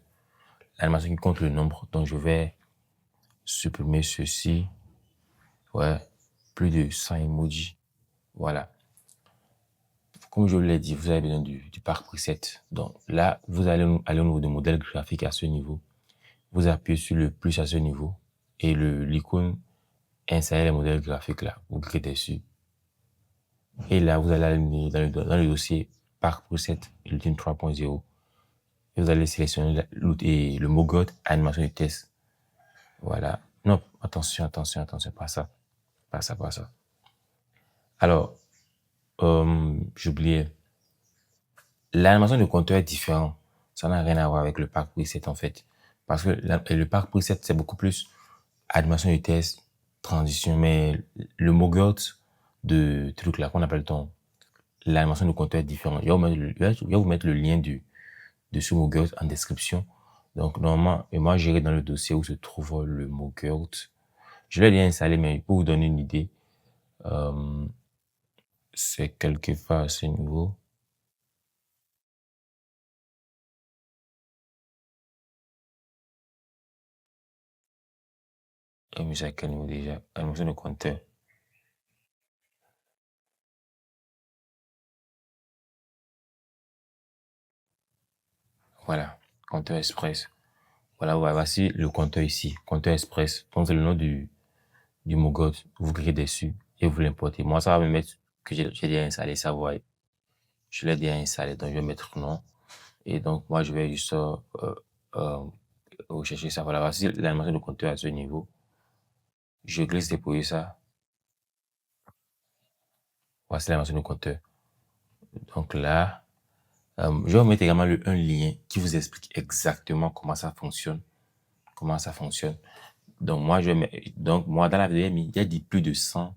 L'animation qui compte le nombre. Donc, je vais supprimer ceci. Ouais. Plus de 100 emojis. Voilà. Comme je vous l'ai dit, vous avez besoin du parc preset. Donc, là, vous allez aller au niveau de modèle graphique à ce niveau. Vous appuyez sur le plus à ce niveau. Et l'icône installer les modèles graphiques là. Vous cliquez dessus. Et là, vous allez aller dans le dossier Parc Preset Ultime 3.0. Et vous allez sélectionner le mot God animation de test. Voilà. Non, attention, pas ça. Pas ça, pas ça. Alors, j'oubliais. L'animation de compteur est différente. Ça n'a rien à voir avec le Parc Preset en fait. Parce que le Parc Preset, c'est beaucoup plus animation de test, transition. Mais le mot God de truc là qu'on appelle l'animation de compteur est différente. Je vais vous mettre le lien de ce MoGurt en description. Donc, normalement, et moi, j'irai dans le dossier où se trouve le MoGurt. Je l'ai déjà installé, mais pour vous donner une idée, c'est quelque part à ce niveau. Et mais c'est à quel niveau déjà? Animation de compteur. Voilà, compteur express. Voilà, voici le compteur ici, compteur express. Donc, c'est le nom du MoGurt. Vous cliquez dessus et vous l'importez. Moi, ça va me mettre que j'ai déjà installé ça, vous voyez. Je l'ai déjà installé, donc je vais mettre non. Et donc, moi, je vais juste rechercher ça. Voilà, voici l'animation de compteur à ce niveau. Je glisse déployer ça. Voici l'animation de compteur. Donc là, je vais vous mettre également un lien qui vous explique exactement comment ça fonctionne. Comment ça fonctionne. Donc, moi, dans la vidéo, il y a dit plus de 100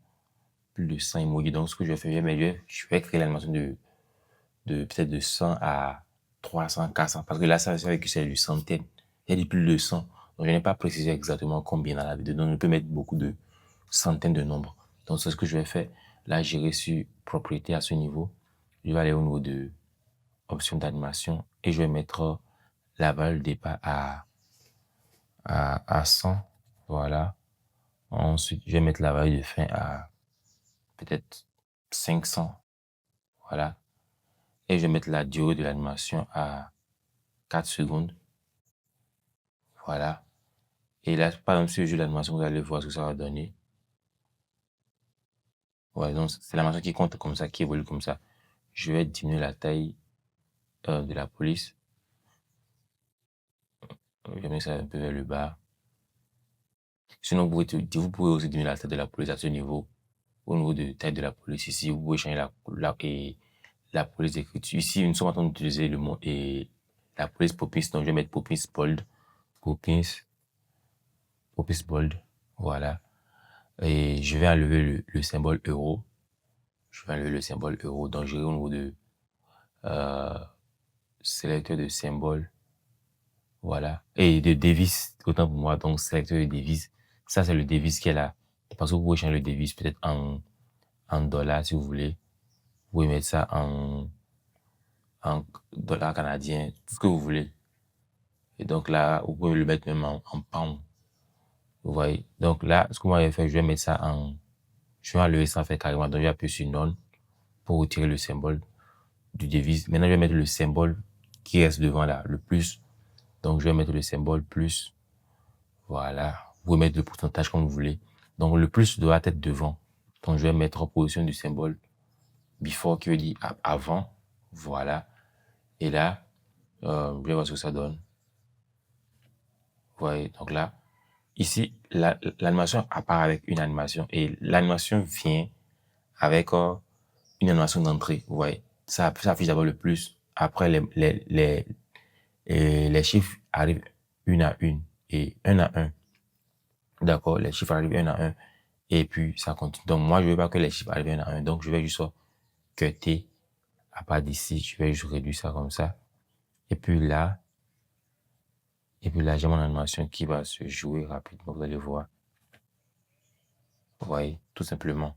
emojis. Donc, ce que je vais faire, je vais créer l'animation de peut-être de 100 à 300, 400. Parce que là, ça veut dire que c'est du centaine. Il y a dit plus de 100. Donc, je n'ai pas précisé exactement combien dans la vidéo. Donc, je peux mettre beaucoup de centaines de nombres. Donc, c'est ce que je vais faire. Là, j'irai sur propriété à ce niveau. Je vais aller au niveau de option d'animation et je vais mettre la valeur départ à 100. Voilà. Ensuite, je vais mettre la valeur de fin à peut-être 500. Voilà. Et je vais mettre la durée de l'animation à 4 secondes. Voilà. Et là, par exemple, si je joue l'animation, vous allez voir ce que ça va donner. Ouais, donc c'est l'animation qui compte comme ça, qui évolue comme ça. Je vais diminuer la taille de la police. Je vais mettre ça un peu vers le bas. Sinon, vous pouvez aussi diminuer la taille de la police à ce niveau. au niveau de taille de la police. Ici, vous pouvez changer la police d'écriture. Ici, nous sommes en train d'utiliser le mot et la police Poppins. Donc, je vais mettre Poppins Bold. Poppins Bold. Voilà. Et je vais enlever le symbole euro. Je vais enlever le symbole euro. Donc, j'irai au niveau de sélecteur de symboles. Voilà. Et de devises, autant pour moi. Donc, sélecteur de devises. Ça, c'est le devise qui est là. Parce que vous pouvez changer le devise peut-être en dollars si vous voulez. Vous pouvez mettre ça en dollars canadiens, tout ce que vous voulez. Et donc là, vous pouvez le mettre même en pound. Vous voyez. Donc là, ce que moi j'ai fait, je vais mettre ça je vais enlever ça en fait carrément. Donc je vais appuyer sur None pour retirer le symbole du devise. Maintenant, je vais mettre le symbole qui reste devant là, le plus. Donc je vais mettre le symbole plus. Voilà. Vous pouvez mettre le pourcentage comme vous voulez. Donc le plus doit être devant. Donc je vais mettre en position du symbole before qui veut dire avant. Voilà. Et là, je vais voir ce que ça donne. Vous voyez, donc là, ici, l'animation apparaît avec une animation et l'animation vient avec une animation d'entrée. Vous voyez, ça affiche d'abord le plus. Après, les chiffres arrivent une à une et un à un. D'accord, les chiffres arrivent un à un et puis ça continue. Donc, moi, je ne veux pas que les chiffres arrivent un à un. Donc, je vais juste cutter à part d'ici. Je vais juste réduire ça comme ça. Et puis là, j'ai mon animation qui va se jouer rapidement. Vous allez voir. Vous voyez, tout simplement.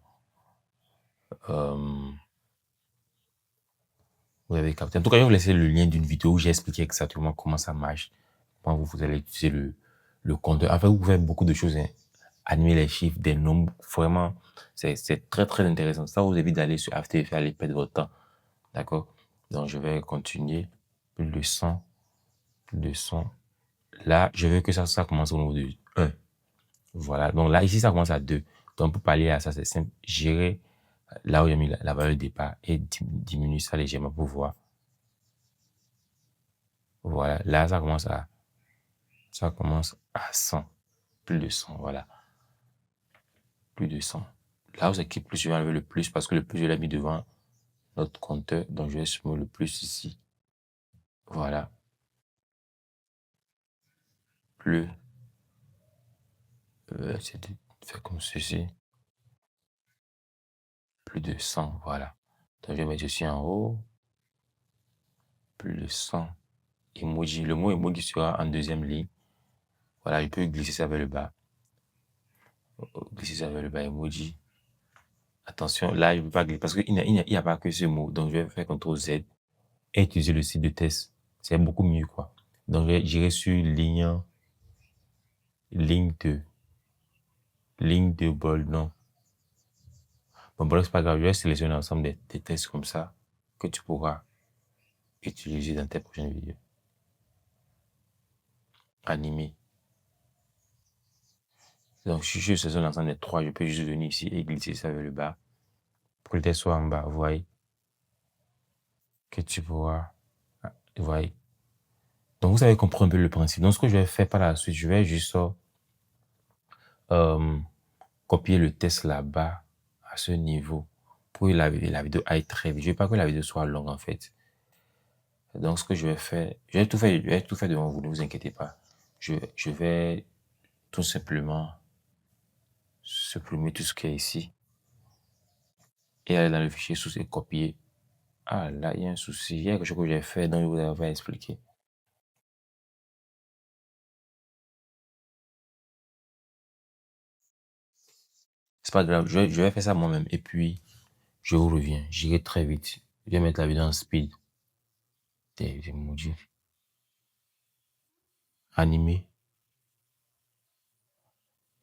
Vous avez capté. En tout cas, je vais vous laisser le lien d'une vidéo où j'ai expliqué exactement comment ça marche. Quand vous allez utiliser le compteur. En fait, vous pouvez faire beaucoup de choses. Hein. Animer les chiffres, des nombres. Vraiment, c'est très, très intéressant. Ça vous évite d'aller sur After Effects, aller perdre votre temps. D'accord? Donc, je vais continuer. Plus de 100. Plus de 100. Là, je veux que ça commence au niveau de 1. Voilà. Donc là, ici, ça commence à 2. Donc, pour pallier à ça, c'est simple. J'irai là où j'ai mis la valeur de départ et diminue ça légèrement pour voir. Voilà. Là, ça commence à 100. Plus de 100. Voilà. Plus de 100. Là où c'est qui plus, je vais enlever le plus parce que le plus, je l'ai mis devant notre compteur. Donc, je vais soumettre le plus ici. Voilà. Plus. C'est de faire comme ceci. Plus de 100. Voilà. Donc, je vais mettre ceci en haut. Plus de 100. Emoji. Le mot emoji sera en deuxième ligne. Voilà, je peux glisser ça vers le bas. Glisser ça vers le bas, emoji. Attention, là, je ne peux pas glisser parce qu'il n'y a pas que ce mot. Donc, je vais faire CTRL Z et utiliser le site de test. C'est beaucoup mieux, quoi. Donc, j'irai sur ligne 2. Ligne 2 bold, non. Bon, bon, c'est pas grave. Je vais sélectionner l'ensemble des tests comme ça que tu pourras utiliser dans tes prochaines vidéos. Animé. Donc, si je sélectionne l'ensemble des 3, je peux juste venir ici et glisser ça vers le bas. Pour que le test soit en bas, vous voyez. Que tu pourras, vous voyez. Donc, vous avez compris un peu le principe. Donc, ce que je vais faire par la suite, je vais juste copier le test là-bas à ce niveau pour que la vidéo aille très vite. Je ne veux pas que la vidéo soit longue, en fait. Donc, ce que je vais faire, je vais tout faire devant vous, ne vous inquiétez pas. Je vais tout simplement supprimer tout ce qui est ici et aller dans le fichier source et copier. Ah, là, il y a un souci. Il y a quelque chose que j'ai fait, donc je vous avais expliqué. C'est pas grave, je vais faire ça moi-même et puis je vous reviens. J'irai très vite. Je vais mettre la vidéo en speed. Des emojis. Animé.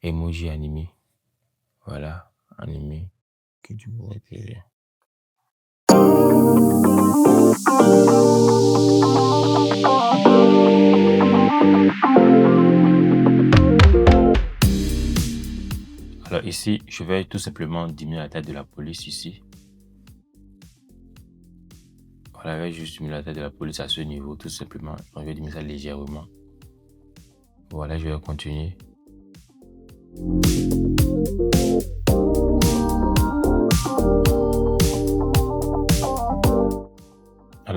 Emoji animé. Voilà, animé. Que du beau intérêt. Alors ici, je vais tout simplement diminuer la taille de la police ici. Voilà, je vais juste diminuer la taille de la police à ce niveau, tout simplement. Donc, je vais diminuer ça légèrement. Voilà, je vais continuer.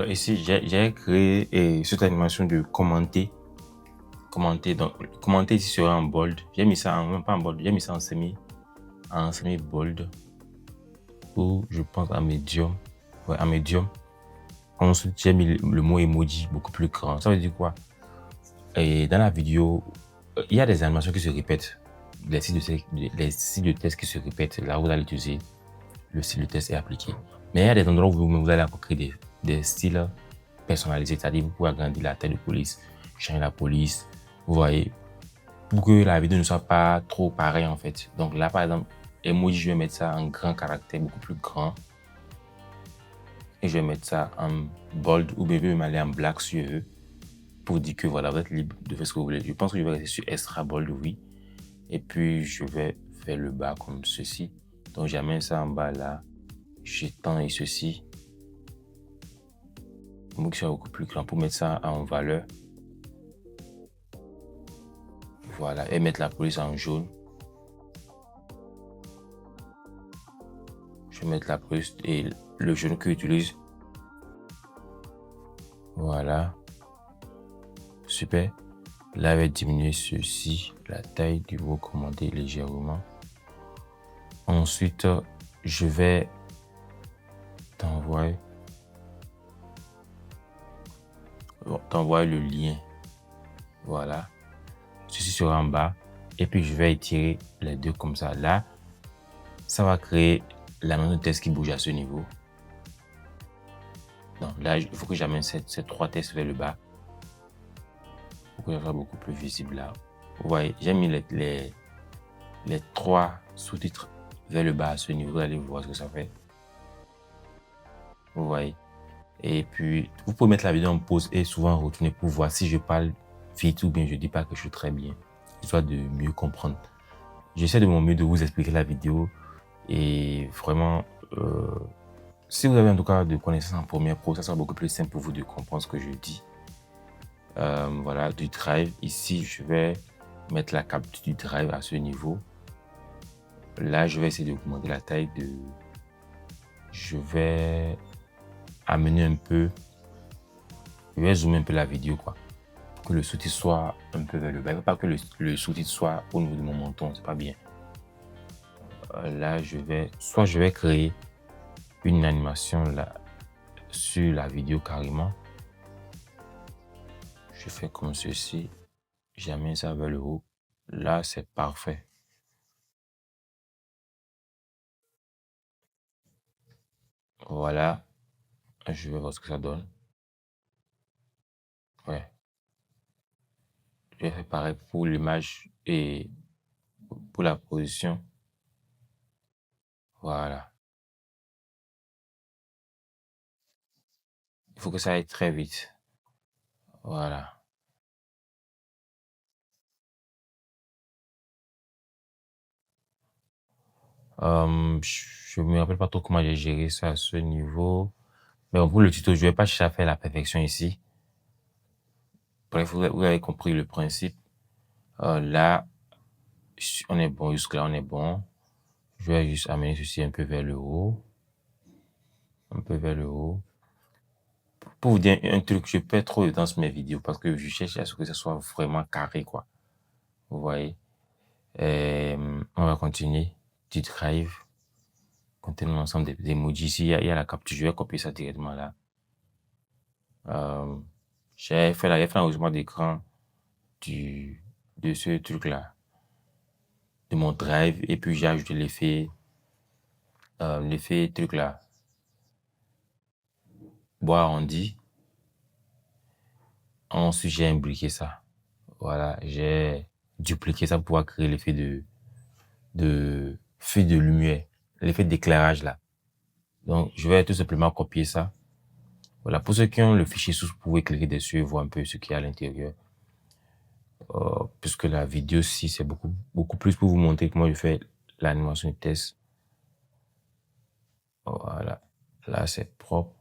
Alors ici, j'ai créé cette animation de commenter. Donc, commenter ici sera en bold. J'ai mis ça pas en bold, j'ai mis ça en semi bold. Ou je pense en medium. Ouais, en medium. Ensuite, j'ai mis le mot emoji beaucoup plus grand. Ça veut dire quoi? Et dans la vidéo, il y a des animations qui se répètent. Les sites de test qui se répètent. Là, vous allez utiliser le style de test est appliqué. Mais il y a des endroits où vous allez encore créer des styles personnalisés. C'est-à-dire, vous pouvez agrandir la taille de police, changer la police. Vous voyez, pour que la vidéo ne soit pas trop pareille en fait. Donc là, par exemple, emoji, je vais mettre ça en grand caractère, beaucoup plus grand. Et je vais mettre ça en bold ou bien je vais m'aller en black si je veux. Pour dire que voilà, vous êtes libre de faire ce que vous voulez. Je pense que je vais rester sur extra bold, oui. Et puis, je vais faire le bas comme ceci. Donc, j'amène ça en bas là. J'étends et ceci. Pour que ça soit beaucoup plus grand pour mettre ça en valeur. Voilà. Et mettre la police en jaune. Je vais mettre la police et le jaune que j'utilise. Voilà. Super. Là, je vais diminuer ceci, la taille du mot commandé légèrement. Ensuite, je vais t'envoyer le lien. Voilà. Ceci sera en bas. Et puis, je vais étirer les deux comme ça. Là, ça va créer la note de test qui bouge à ce niveau. Donc là, il faut que j'amène ces trois tests vers le bas. Pour que ça soit beaucoup plus visible là. Vous voyez, j'ai mis les trois sous-titres vers le bas à ce niveau. Vous allez voir ce que ça fait. Vous voyez. Et puis, vous pouvez mettre la vidéo en pause et souvent retourner pour voir si je parle vite ou bien je dis pas quelque chose très bien, histoire de mieux comprendre. J'essaie de mon mieux de vous expliquer la vidéo et vraiment, si vous avez en tout cas de connaissances en Premiere Pro, ça sera beaucoup plus simple pour vous de comprendre ce que je dis. Voilà, du drive. Ici, je vais mettre la capture du drive à ce niveau. Là, je vais essayer d'augmenter la taille de... Je vais amener un peu... Je vais zoomer un peu la vidéo, quoi. Pour que le sous-titre soit un peu vers le bas. Il ne faut pas que le sous-titre soit au niveau de mon menton, c'est pas bien. Là, je vais créer une animation là, sur la vidéo carrément. Je fais comme ceci. J'amène ça vers le haut. Là, c'est parfait. Voilà. Je vais voir ce que ça donne. Ouais. Je vais faire pareil pour l'image et pour la position. Voilà. Il faut que ça aille très vite. Voilà. Je ne me rappelle pas trop comment j'ai géré ça à ce niveau. Mais bon, pour le tuto, je ne vais pas chercher à faire la perfection ici. Bref, vous avez compris le principe. Là, on est bon. Jusque-là, on est bon. Je vais juste amener ceci un peu vers le haut. Un peu vers le haut. Pour vous dire un truc, je perds trop de temps sur mes vidéos parce que je cherche à ce que ça soit vraiment carré, quoi. Vous voyez. On va continuer. Du drive. Contenant l'ensemble des emojis. Ici, il y a la capture. Je vais copier ça directement là. J'ai fait l'enregistrement d'écran de ce truc là, de mon drive, et puis j'ai ajouté l'effet truc là, bois arrondi. Ensuite, j'ai imbriqué ça. Voilà, j'ai dupliqué ça pour pouvoir créer l'effet de feu de lumière, l'effet d'éclairage là. Donc, je vais tout simplement copier ça. Voilà, pour ceux qui ont le fichier source, vous pouvez cliquer dessus et voir un peu ce qu'il y a à l'intérieur. Puisque la vidéo, si c'est beaucoup plus pour vous montrer comment je fais l'animation de test. Voilà, là c'est propre.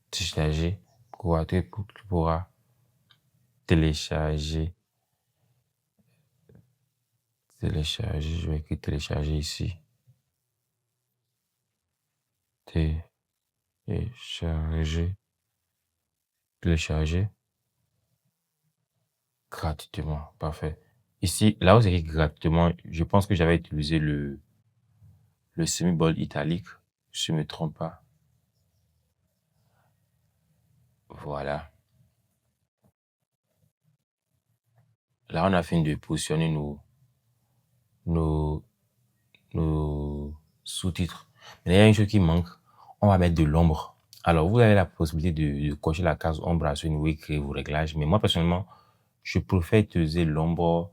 Télécharger, tu pourras télécharger. Je vais écrire télécharger ici. et charger, télécharger gratuitement. Parfait. Ici, là où c'est écrit gratuitement, je pense que j'avais utilisé le semi-bold italique, si je ne me trompe pas. Voilà. Là, on a fini de positionner nos, nos sous-titres. Mais il y a une chose qui manque, on va mettre de l'ombre. Alors, vous avez la possibilité de cocher la case ombre à ce niveau et créer vos réglages. Mais moi, personnellement, je préfère utiliser l'ombre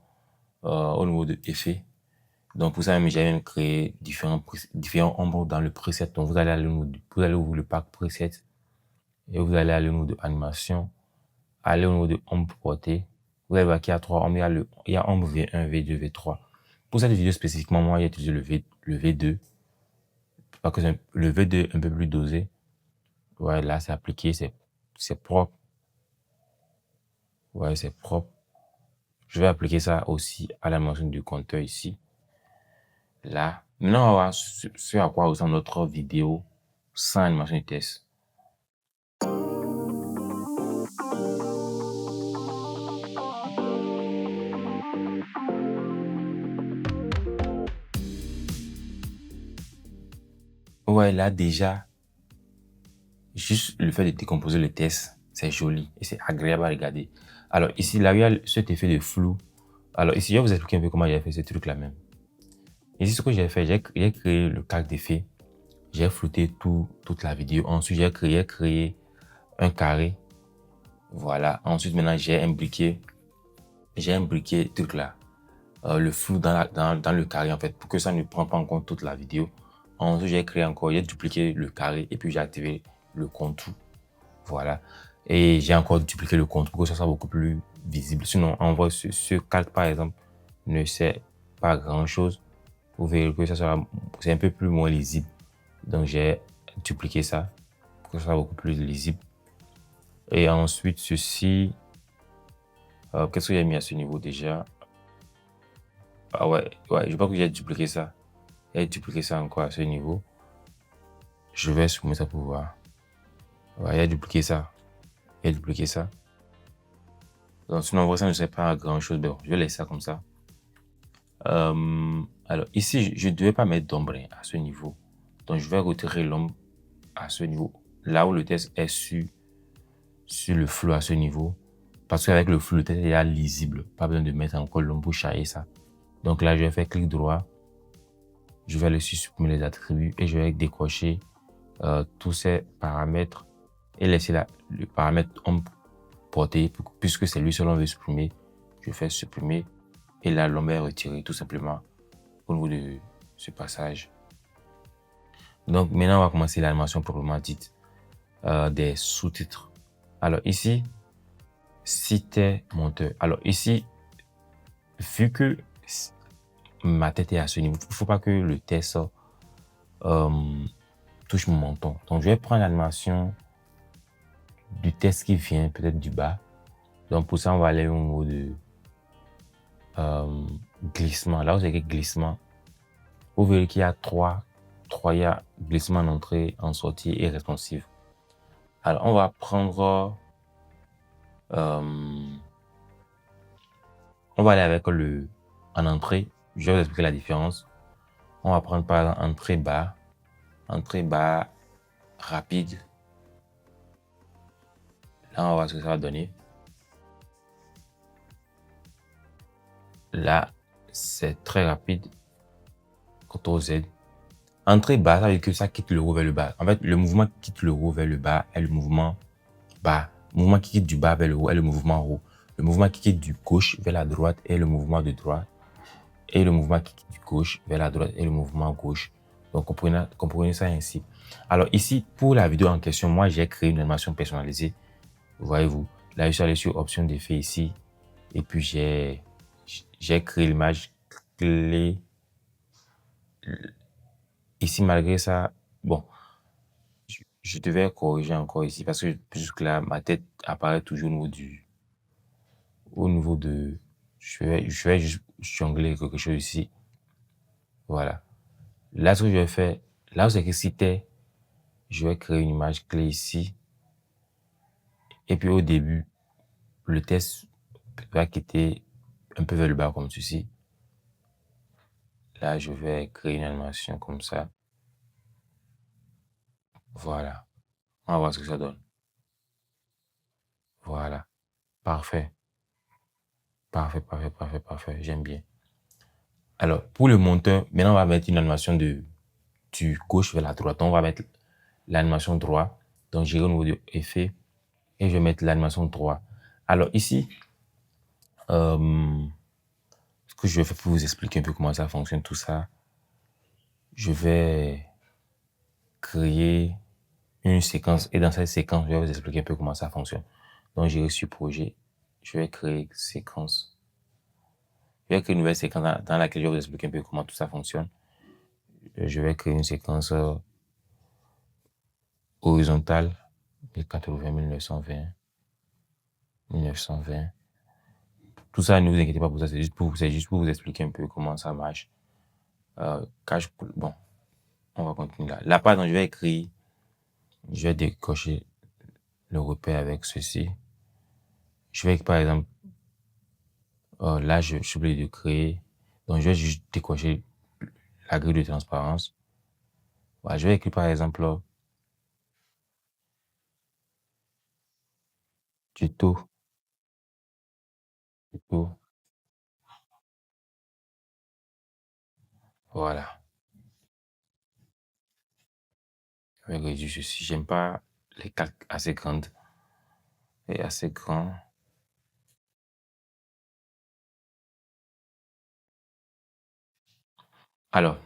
au niveau de effet. Donc, pour ça, j'ai même créé différents ombres dans le preset. Donc, vous allez ouvrir le pack preset et vous allez aller au niveau de animation, aller au niveau de ombre portée. Vous allez voir qu'il y a 3 ombres. Il y a ombre V1, V2, V3. Pour cette vidéo spécifiquement, moi, j'ai utilisé le V2. Parce que le V2 est un peu plus dosé. Ouais, là, c'est appliqué, c'est propre. Ouais, c'est propre. Je vais appliquer ça aussi à la mention du compteur ici. Là. Maintenant, on va voir ce à quoi ressemble notre vidéo sans animation de test. Ouais, là, déjà, juste le fait de décomposer le test, c'est joli et c'est agréable à regarder. Alors, ici, là, il y a cet effet de flou. Alors, ici, je vais vous expliquer un peu comment j'ai fait ce truc-là même. Ici, ce que j'ai fait, j'ai créé le calque d'effet. J'ai flouté toute la vidéo. Ensuite, j'ai créé un carré. Voilà. Ensuite, maintenant, j'ai imbriqué le truc là. Le flou dans le carré, en fait, pour que ça ne prenne pas en compte toute la vidéo. Ensuite, j'ai dupliqué le carré et puis j'ai activé le contour. Voilà. Et j'ai encore dupliqué le contour pour que ça soit beaucoup plus visible. Sinon, on voit ce calque, par exemple, ne sert pas à grand chose. Vous verrez que c'est un peu plus moins lisible. Donc, j'ai dupliqué ça pour que ça soit beaucoup plus lisible. Et ensuite, ceci, qu'est-ce que j'ai mis à ce niveau déjà? Ah ouais, je pense que j'ai dupliqué ça. J'ai dupliqué ça encore à ce niveau. Je vais soumettre ça pour voir. Ouais, j'ai dupliqué ça. J'ai dupliqué ça. Donc, sinon, en vrai, ça ne sert pas à grand chose. Bon, je vais laisser ça comme ça. Alors, ici, je ne devais pas mettre d'ombre à ce niveau. Donc, je vais retirer l'ombre à ce niveau. Là où le test est sur le flou à ce niveau. Parce qu'avec le flou, le test est lisible. Pas besoin de mettre encore l'ombre pour charger ça. Donc là, je vais faire clic droit. Je vais aller sur supprimer les attributs et je vais décocher tous ces paramètres et laisser le paramètre ombre portée puisque c'est lui seul on veut supprimer. Je fais supprimer et là, l'ombre est retirée tout simplement au niveau de ce passage. Donc maintenant, on va commencer l'animation proprement dite des sous-titres. Alors ici, citer monteur. Alors ici, vu que ma tête est à ce niveau, il ne faut pas que le test touche mon menton. Donc, je vais prendre l'animation du test qui vient peut-être du bas. Donc, pour ça, on va aller au niveau de glissement. Là où c'est écrit glissement, vous verrez qu'il y a il y a glissement en entrée, en sortie et responsive. Alors, on va prendre... on va aller avec en entrée. Je vais vous expliquer la différence. On va prendre par exemple entrée bas rapide. Là, on va voir ce que ça va donner. Là, c'est très rapide. CTRL Z. Entrée bas, ça veut dire que ça quitte le haut vers le bas. En fait, le mouvement qui quitte le haut vers le bas est le mouvement bas. Le mouvement qui quitte du bas vers le haut est le mouvement haut. Le mouvement qui quitte du gauche vers la droite est le mouvement de droite. Et le mouvement qui quitte du gauche vers la droite est le mouvement gauche. Donc, comprenez ça ainsi. Alors ici, pour la vidéo en question, moi, j'ai créé une animation personnalisée. Voyez-vous, là, je suis allé sur option d'effet ici. Et puis, j'ai créé l'image clé. Ici, malgré ça, bon, je devais corriger encore ici parce que jusque là, ma tête apparaît toujours au niveau de, je vais juste jongler quelque chose ici. Voilà. Là, ce que je vais faire, là où c'est que c'était, Je vais créer une image clé ici. Et puis au début, le test va quitter un peu vers le bas comme ceci. Là, je vais créer une animation comme ça. Voilà. On va voir ce que ça donne. Voilà. Parfait. Parfait, parfait, parfait, parfait. J'aime bien. Alors, pour le monteur, maintenant, on va mettre une animation du gauche vers la droite. On va mettre l'animation droite. Donc, j'irai au niveau de effet et je vais mettre l'animation droite. Alors, ici, ce que je vais faire pour vous expliquer un peu comment ça fonctionne, tout ça, je vais créer une séquence et dans cette séquence, je vais vous expliquer un peu comment ça fonctionne. Donc, j'irai sur projet, je vais créer séquence. Je vais créer une nouvelle séquence dans laquelle je vais vous expliquer un peu comment tout ça fonctionne. Je vais créer une séquence horizontale, 1080, 1920, 1920. Tout ça, ne vous inquiétez pas pour ça, c'est juste pour vous expliquer un peu comment ça marche. Bon, on va continuer là. Là, pardon, je vais écrire, je vais décocher le repère avec ceci. Je vais, par exemple, là, je suis obligé de créer. Donc, je vais juste décocher la grille de transparence. Voilà, je vais écrire, par exemple, tuto. Voilà. Je vais réduire ceci. J'aime pas les calques assez grandes et assez grands. Alors,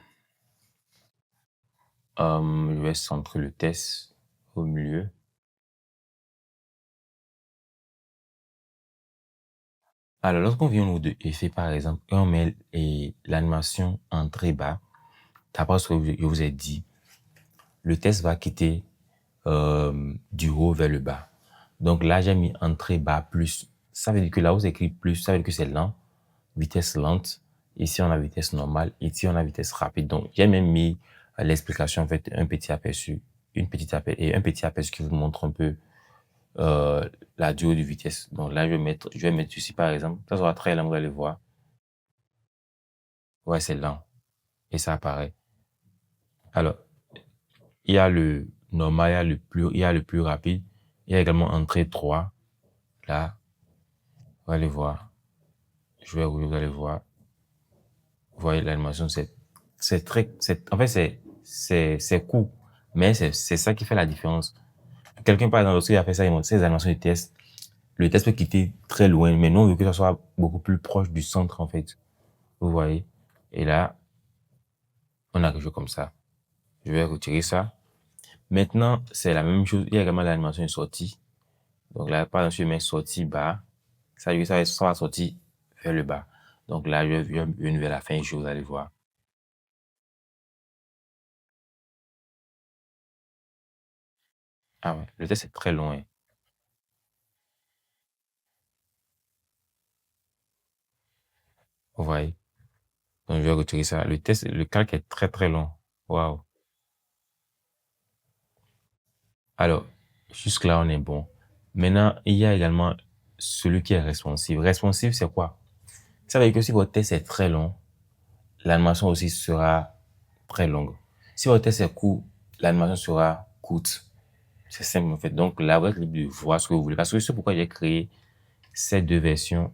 je vais centrer le test au milieu. Alors, lorsqu'on vient au niveau de effet, par exemple, et on met l'animation entrée-bas, d'après ce que je vous ai dit, le test va quitter du haut vers le bas. Donc là, j'ai mis entrée-bas plus. Ça veut dire que là où c'est écrit plus, ça veut dire que c'est lent, vitesse lente. Ici, on a vitesse normale. Ici, on a vitesse rapide. Donc, j'ai même mis l'explication, en fait, un petit aperçu qui vous montre un peu la durée de vitesse. Donc là, je vais mettre ici, par exemple. Ça sera très lent, vous allez voir. Ouais, c'est lent. Et ça apparaît. Alors, il y a le normal, il y a le plus rapide. Il y a également entrée 3. Là, vous allez voir. Je vais rouler, vous allez voir. Vous voyez l'animation, en fait, c'est court. Mais c'est ça qui fait la différence. Quelqu'un, par exemple, lorsqu'il a fait ça, il montre ses animations de test. Le test peut quitter très loin, mais nous, on veut que ça soit beaucoup plus proche du centre, en fait. Vous voyez? Et là, on a quelque chose comme ça. Je vais retirer ça. Maintenant, c'est la même chose. Il y a également l'animation de sortie. Donc là, par exemple, je mets sortie bas. Ça va sortir vers le bas. Donc là, je viens vers la fin, vous allez voir. Ah ouais, le test est très loin. Vous voyez? Donc, je vais retirer ça. Le calque est très, très long. Waouh. Alors, jusque-là, on est bon. Maintenant, il y a également celui qui est responsive. Responsive, c'est quoi? Ça veut dire que si votre test est très long, l'animation aussi sera très longue. Si votre test est court, l'animation sera courte. C'est simple, en fait. Donc, là, vous êtes libre de voir ce que vous voulez. Parce que c'est pourquoi j'ai créé ces deux versions,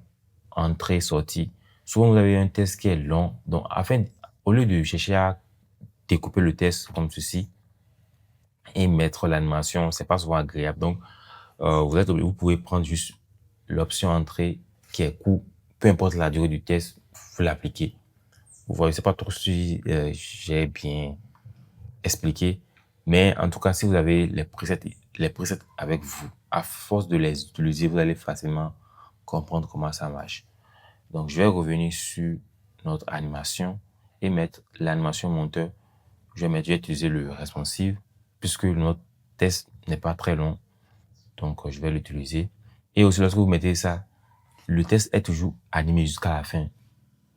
entrée-sortie. Souvent, vous avez un test qui est long. Donc, au lieu de chercher à découper le test comme ceci et mettre l'animation, c'est pas souvent agréable. Donc, vous pouvez prendre juste l'option entrée qui est court. Peu importe la durée du test, vous l'appliquez. Vous voyez, c'est pas trop si j'ai bien expliqué. Mais en tout cas, si vous avez les presets avec vous, à force de les utiliser, vous allez facilement comprendre comment ça marche. Donc, je vais revenir sur notre animation et mettre l'animation monteur. Je vais utiliser le responsive puisque notre test n'est pas très long. Donc, je vais l'utiliser. Et aussi, lorsque vous mettez ça, le test est toujours animé jusqu'à la fin.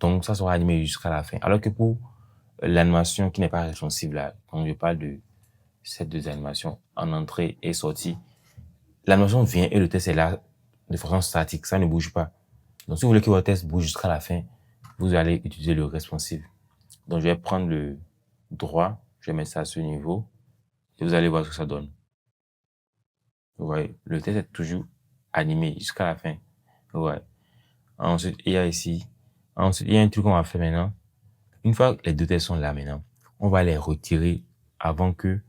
Donc, ça sera animé jusqu'à la fin. Alors que pour l'animation qui n'est pas responsive, là, quand je parle ces deux animations en entrée et sortie. L'animation vient et le test est là de façon statique, ça ne bouge pas. Donc, si vous voulez que votre test bouge jusqu'à la fin, vous allez utiliser le responsive. Donc, je vais prendre le droit, je vais mettre ça à ce niveau et vous allez voir ce que ça donne. Vous voyez, le test est toujours animé jusqu'à la fin. Ouais. Ensuite, il y a ici. Ensuite, il y a un truc qu'on va faire maintenant. Une fois que les deux tests sont là maintenant, on va les retirer avant que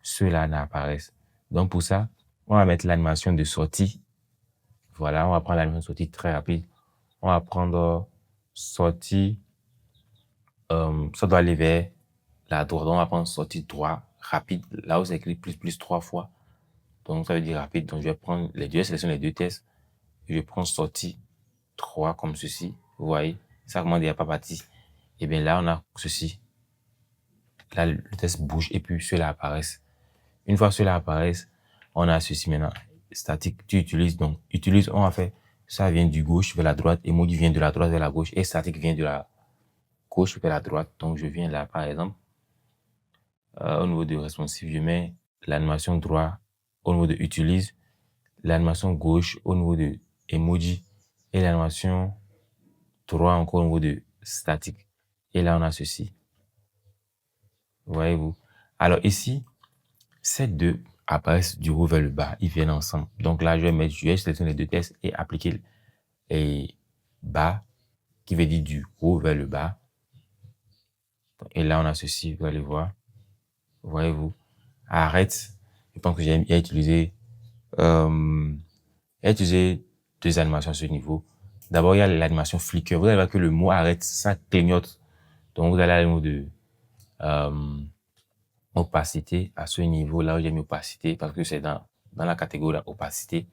ceux-là n'apparaissent. Donc, pour ça, on va mettre l'animation de sortie. Voilà, on va prendre l'animation de sortie très rapide. On va prendre sortie. Ça doit aller vers la droite. Donc, on va prendre sortie droit rapide. Là où c'est écrit plus 3 fois. Donc, ça veut dire rapide. Donc, je vais prendre les deux, sélectionner les deux tests. Je prends sortie 3 comme ceci. Vous voyez, ça comment il n'y a pas parti. Et bien là, on a ceci. Là, le test bouge et puis ceux-là apparaissent. Une fois ceux-là apparaissent, on a ceci maintenant. Statique, tu utilises. Donc, utilise, on va faire, ça vient du gauche vers la droite. Emoji vient de la droite vers la gauche. Et statique vient de la gauche vers la droite. Donc, je viens là, par exemple. Au niveau de responsive, je mets l'animation droit au niveau de utilise. L'animation gauche au niveau de emoji. Et l'animation droit encore au niveau de statique. Et là, on a ceci. Voyez-vous. Alors ici, ces deux apparaissent du haut vers le bas. Ils viennent ensemble. Donc là, je vais sélectionner les deux tests et appliquer les bas, qui veut dire du haut vers le bas. Et là, on a ceci. Vous allez voir. Voyez-vous. Arrête. Je pense que j'ai utilisé deux animations à ce niveau. D'abord, il y a l'animation flicker. Vous allez voir que le mot arrête, ça clignote. Donc, vous allez aller au mot de opacité à ce niveau. Là où j'ai mis opacité, parce que c'est dans la catégorie opacité.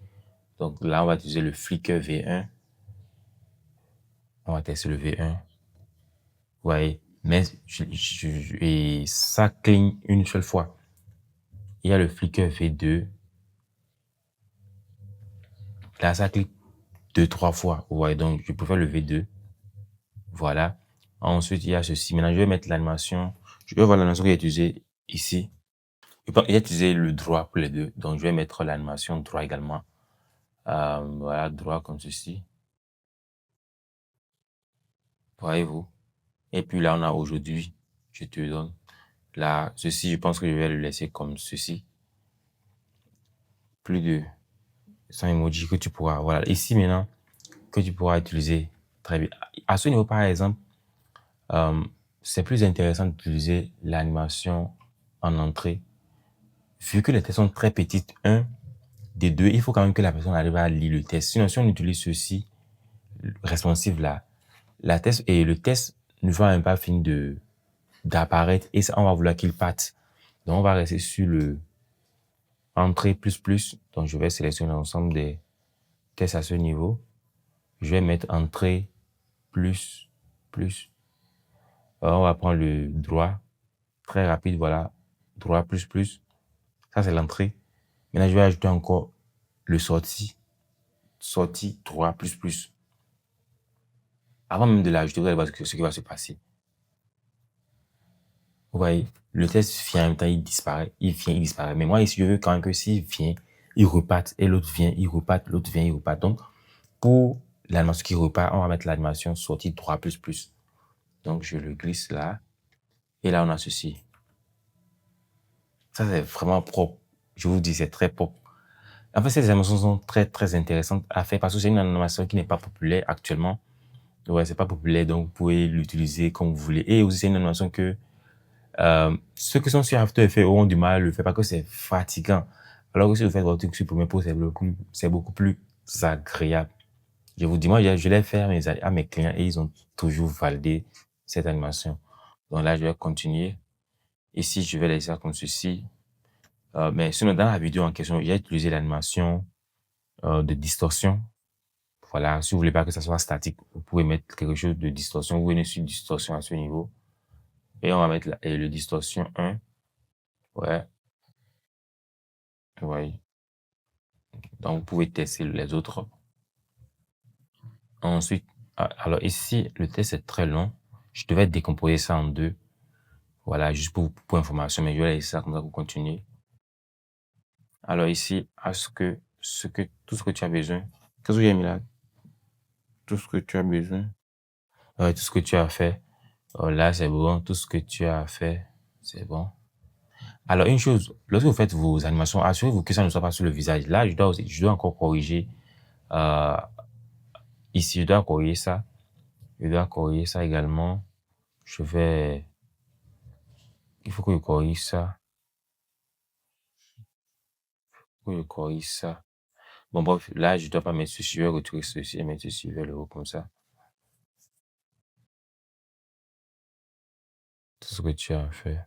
Donc, là, on va utiliser le flicker V1. On va tester le V1. Vous voyez, mais et ça cligne une seule fois. Il y a le flicker V2. Là, ça clique 2-3 fois. Vous voyez, donc je préfère le V2. Voilà. Ensuite, il y a ceci. Maintenant, je vais mettre l'animation. Je vais voir l'animation que j'ai utilisée ici. J'ai utilisé le droit pour les deux. Donc, je vais mettre l'animation droit également. Voilà, droit comme ceci. Voyez-vous. Et puis là, on a aujourd'hui. Je te donne. Là, ceci, je pense que je vais le laisser comme ceci. Plus de 100 emojis que tu pourras. Voilà. Ici, maintenant, que tu pourras utiliser très bien. À ce niveau, par exemple, c'est plus intéressant d'utiliser l'animation en entrée. Vu que les tests sont très petites, des deux, il faut quand même que la personne arrive à lire le test. Sinon, si on utilise ceci, responsive là, le test ne va même pas finir d'apparaître et ça, on va vouloir qu'il parte. Donc, on va rester sur le entrée plus. Donc, je vais sélectionner l'ensemble des tests à ce niveau. Je vais mettre entrée plus. Alors, on va prendre le droit très rapide. Voilà, droit plus. Ça, c'est l'entrée. Maintenant, je vais ajouter encore le sortie droit plus. Avant même de l'ajouter, vous allez voir ce qui va se passer. Vous voyez, le test vient en même temps, il disparaît. Il vient, il disparaît. Mais moi, ici, je veux quand même que s'il vient, il reparte. Et l'autre vient, il reparte. L'autre vient, il reparte. Donc, pour l'animation qui repart, on va mettre l'animation sortie droit plus. Donc, je le glisse là. Et là, on a ceci. Ça, c'est vraiment propre. Je vous dis, c'est très propre. En fait, ces animations sont très, très intéressantes à faire parce que c'est une animation qui n'est pas populaire actuellement. Ouais, c'est pas populaire, donc vous pouvez l'utiliser comme vous voulez. Et aussi, c'est une animation que ceux qui sont sur After Effects auront du mal à le faire parce que c'est fatigant. Alors que si vous faites votre truc sur Premiere Pro, c'est beaucoup plus agréable. Je vous dis, moi, je l'ai fait à mes clients et ils ont toujours validé cette animation. Donc là, je vais continuer. Ici, je vais laisser ça comme ceci. Mais sinon, dans la vidéo en question, j'ai utilisé l'animation de distorsion. Voilà, si vous voulez pas que ça soit statique, vous pouvez mettre quelque chose de distorsion. Vous venez sur distorsion à ce niveau. Et on va mettre le distorsion 1. Ouais. Vous voyez. Donc, vous pouvez tester les autres. Ensuite, alors ici, le test est très long. Je devais décomposer ça en deux. Voilà, juste pour information, mais je vais laisser ça comme ça pour continuer. Alors ici, tout ce que tu as besoin. Qu'est-ce que j'ai mis là? Tout ce que tu as besoin. Tout ce que tu as fait. Là, c'est bon. Tout ce que tu as fait, c'est bon. Alors, une chose, lorsque vous faites vos animations, assurez-vous que ça ne soit pas sur le visage. Là, je dois encore corriger. Euh, Ici, je dois corriger ça. Je dois corriger ça également. Il faut que je corrige ça. Il faut que je corrige ça. Bon, bref, là, je dois pas mettre ceci. Je vais retirer ceci et mettre ceci vers le haut comme ça. Tout ce que tu as fait.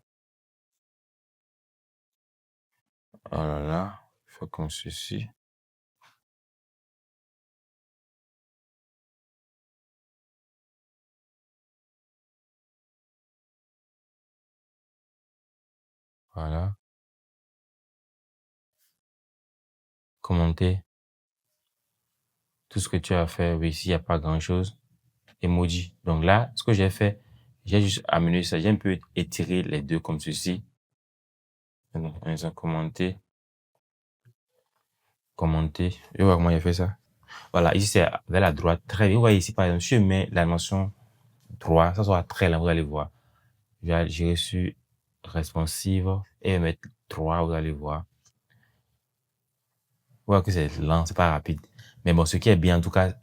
Oh là là, fais comme ceci. Voilà. Commenter. Tout ce que tu as fait, oui, ici, il n'y a pas grand-chose. Emoji. Donc là, ce que j'ai fait, j'ai juste amené ça. J'ai un peu étiré les deux comme ceci. Donc, ils ont commenté. Commenter. Je vois comment il a fait ça. Voilà, ici, c'est vers la droite. Très bien. Vous voyez ici, par exemple, si je mets la notion droit, ça sera très lent, vous allez voir. J'irai sur responsive et je vais mettre 3, vous allez voir. Vous voyez que c'est lent, c'est pas rapide. Mais bon, ce qui est bien, en tout cas,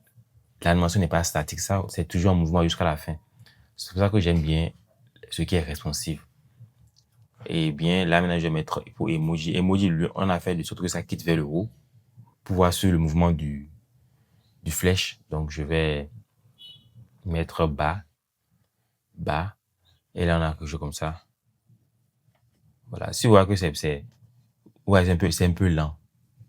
l'animation n'est pas statique. Ça, c'est toujours en mouvement jusqu'à la fin. C'est pour ça que j'aime bien ce qui est responsive. Et bien, là, maintenant, je vais mettre pour emoji. Emoji, lui, on a fait de sorte que ça quitte vers le haut pour voir sur le mouvement du flèche. Donc, je vais mettre bas, bas. Et là, on a quelque chose comme ça. Voilà. Si vous voyez que c'est un peu lent.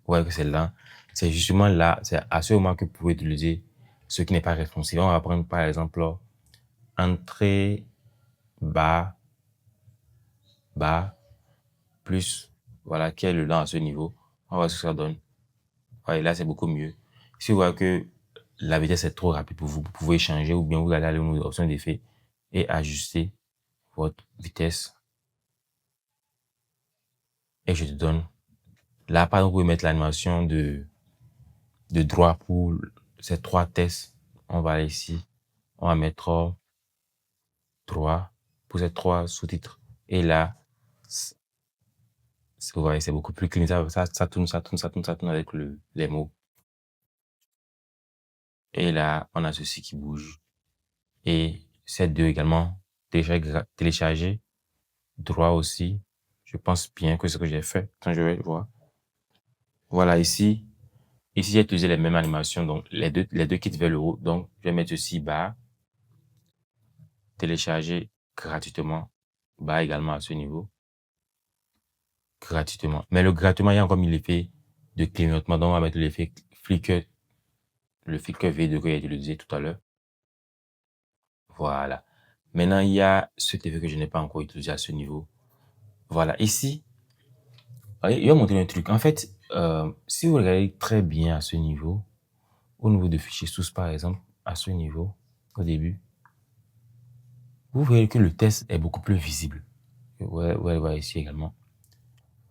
Vous voyez que c'est lent. C'est justement là, c'est à ce moment que vous pouvez utiliser ce qui n'est pas responsive. On va prendre, par exemple, entrée, bas, bas, plus, voilà, qui est le lent à ce niveau. On va voir ce que ça donne. Ouais, là, c'est beaucoup mieux. Si vous voyez que la vitesse est trop rapide pour vous, vous pouvez changer ou bien vous allez aller aux options d'effet et ajuster votre vitesse. Et je te donne. Là, par exemple, vous pouvez mettre l'animation de droit pour ces 3 tests. On va aller ici. On va mettre 3 pour ces 3 sous-titres. Et là, vous voyez, c'est beaucoup plus clean. Ça tourne avec les mots. Et là, on a ceci qui bouge. Et ces deux également, télécharger, droit aussi. Je pense bien que c'est ce que j'ai fait. Quand je vais voir. Voilà, ici, j'ai utilisé les mêmes animations. Donc, les deux quittent vers le haut. Donc, je vais mettre ceci bas. Télécharger gratuitement. Bas également à ce niveau. Gratuitement. Mais le gratuitement, il y a encore mis l'effet de clignotement. Donc, on va mettre l'effet flicker. Le flicker V2 que j'ai utilisé tout à l'heure. Voilà. Maintenant, il y a cet effet que je n'ai pas encore utilisé à ce niveau. Voilà. Ici, il va montrer un truc. En fait, si vous regardez très bien à ce niveau, au niveau de fichier source, par exemple, à ce niveau, au début, vous voyez que le test est beaucoup plus visible. Ouais, ouais, ici également.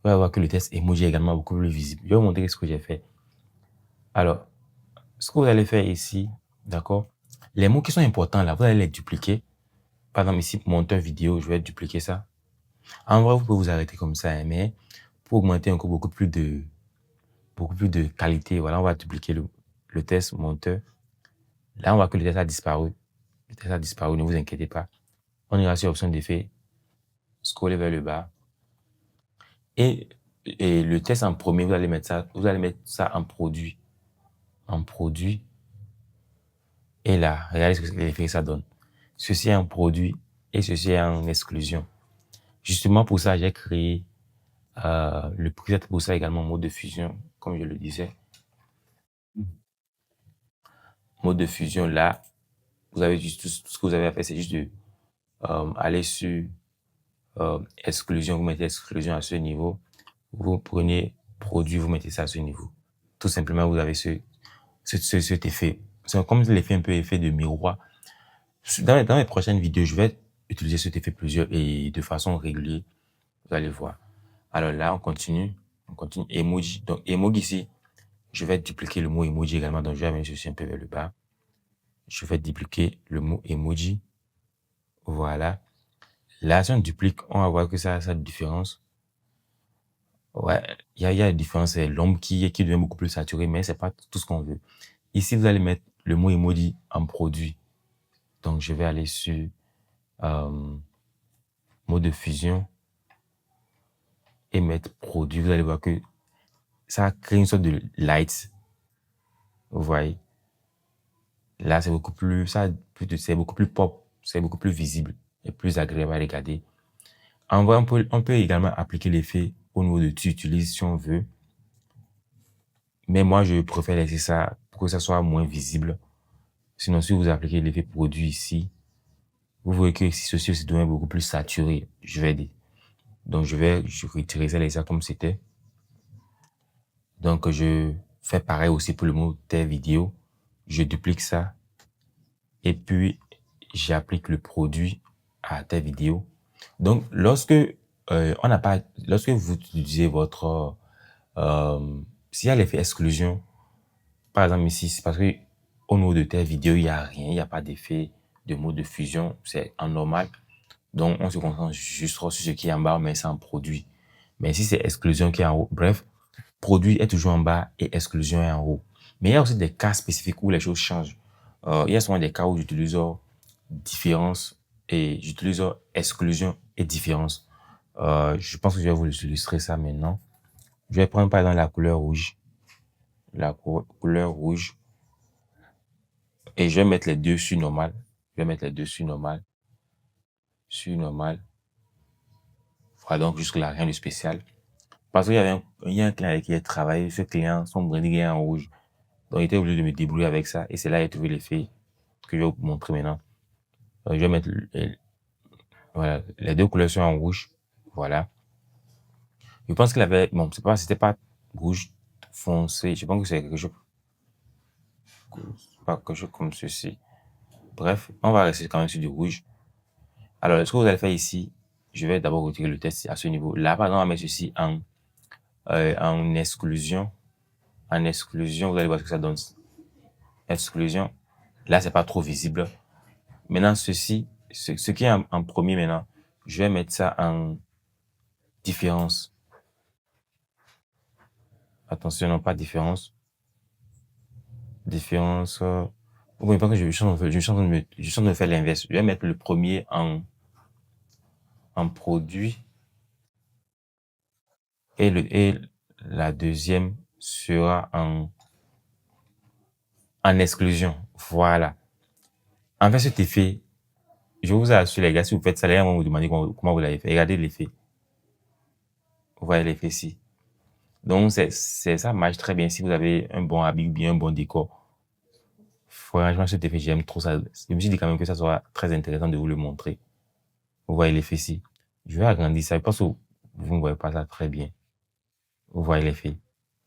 Vous allez voir que le test emoji est également beaucoup plus visible. Je vais vous montrer ce que j'ai fait. Alors, ce que vous allez faire ici, d'accord, les mots qui sont importants là, vous allez les dupliquer. Par exemple, ici, monteur vidéo, je vais dupliquer ça. En vrai, vous pouvez vous arrêter comme ça, hein, mais pour augmenter encore beaucoup plus de qualité, voilà, on va dupliquer le test monteur. Là, on voit que le test a disparu. Le test a disparu, ne vous inquiétez pas. On ira sur option d'effet, scroller vers le bas. Et le test en premier, vous allez mettre ça en produit. En produit. Et là, regardez ce que l'effet que ça donne. Ceci est en produit et ceci est en exclusion. Justement pour ça, j'ai créé le preset pour ça également, mode de fusion, comme je le disais. Mode de fusion, là, vous avez juste tout ce que vous avez à faire, c'est juste de aller sur exclusion, vous mettez exclusion à ce niveau. Vous prenez produit, vous mettez ça à ce niveau. Tout simplement, vous avez cet effet. C'est comme l'effet un peu effet de miroir. Dans mes prochaines vidéos, je vais utiliser cet effet plusieurs et de façon régulière. Vous allez voir. Alors là, on continue. On continue. Emoji. Donc, emoji ici, je vais dupliquer le mot emoji également. Donc, je vais amener ceci un peu vers le bas. Je vais dupliquer le mot emoji. Voilà. Là, si on duplique, on va voir que ça a sa différence. Ouais, il y a la différence, c'est l'ombre qui devient beaucoup plus saturée, mais c'est pas tout ce qu'on veut. Ici, vous allez mettre le mot emoji en produit. Donc, je vais aller sur mode de fusion et mettre produit. Vous allez voir que ça crée une sorte de light. Vous voyez. Là, c'est beaucoup plus, c'est beaucoup plus pop, c'est beaucoup plus visible et plus agréable à regarder. En vrai, on peut également appliquer l'effet au niveau de tu utilises si on veut. Mais moi, je préfère laisser ça pour que ça soit moins visible. Sinon, si vous appliquez l'effet produit ici, vous voyez que si ceci aussi devient beaucoup plus saturé, je vais dire. Donc, je retirer ça, laisser ça comme c'était. Donc, je fais pareil aussi pour le mot tes vidéos. Je duplique ça. Et puis, j'applique le produit à tes vidéos. Donc, lorsque vous utilisez votre, s'il y a l'effet exclusion, par exemple ici, c'est parce que au niveau de tes vidéos, il n'y a rien, il n'y a pas d'effet de mode de fusion, c'est en normal. Donc, on se concentre juste sur ce qui est en bas, mais c'est en produit. Mais si c'est exclusion qui est en haut, bref, produit est toujours en bas et exclusion est en haut. Mais il y a aussi des cas spécifiques où les choses changent. Il y a souvent des cas où j'utilise différence et j'utilise exclusion et différence. Je pense que je vais vous illustrer ça maintenant. Je vais prendre par exemple la couleur rouge. La couleur rouge. Et je vais mettre les deux sur normal. Je vais mettre les deux sur normal. Sur normal. Voilà, donc jusque là, rien de spécial. Parce qu'il y a un client avec qui j'ai travaillé. Ce client, son branding est en rouge. Donc, il était obligé de me débrouiller avec ça. Et c'est là que j'ai trouvé l'effet que je vais vous montrer maintenant. Donc, je vais mettre voilà, les deux couleurs sont en rouge. Voilà. Je pense qu'il avait, bon, c'était pas rouge foncé. Je pense que c'est quelque chose comme ceci. Bref, on va rester quand même sur du rouge. Alors, ce que vous allez faire ici, je vais d'abord retirer le test à ce niveau. Là, par exemple, on va mettre ceci en exclusion. En exclusion, vous allez voir ce que ça donne. Exclusion. Là, c'est pas trop visible. Maintenant, ceci, ce qui est en premier maintenant, je vais mettre ça en différence. Attention, non, pas différence. Différence. Oui, parce que je suis en train de faire l'inverse. Je vais mettre le premier en produit et la deuxième sera en exclusion. Voilà. En fait, cet effet, je vous assure, les gars, si vous faites ça, les gens vont vous demander comment vous l'avez fait. Regardez l'effet. Vous voyez l'effet ici. Donc, ça marche très bien si vous avez un bon habit ou bien un bon décor. Franchement, cet effet, j'aime trop ça. Je me suis dit quand même que ça sera très intéressant de vous le montrer. Vous voyez l'effet ici. Je vais agrandir ça. Je pense que vous ne voyez pas ça très bien. Vous voyez l'effet.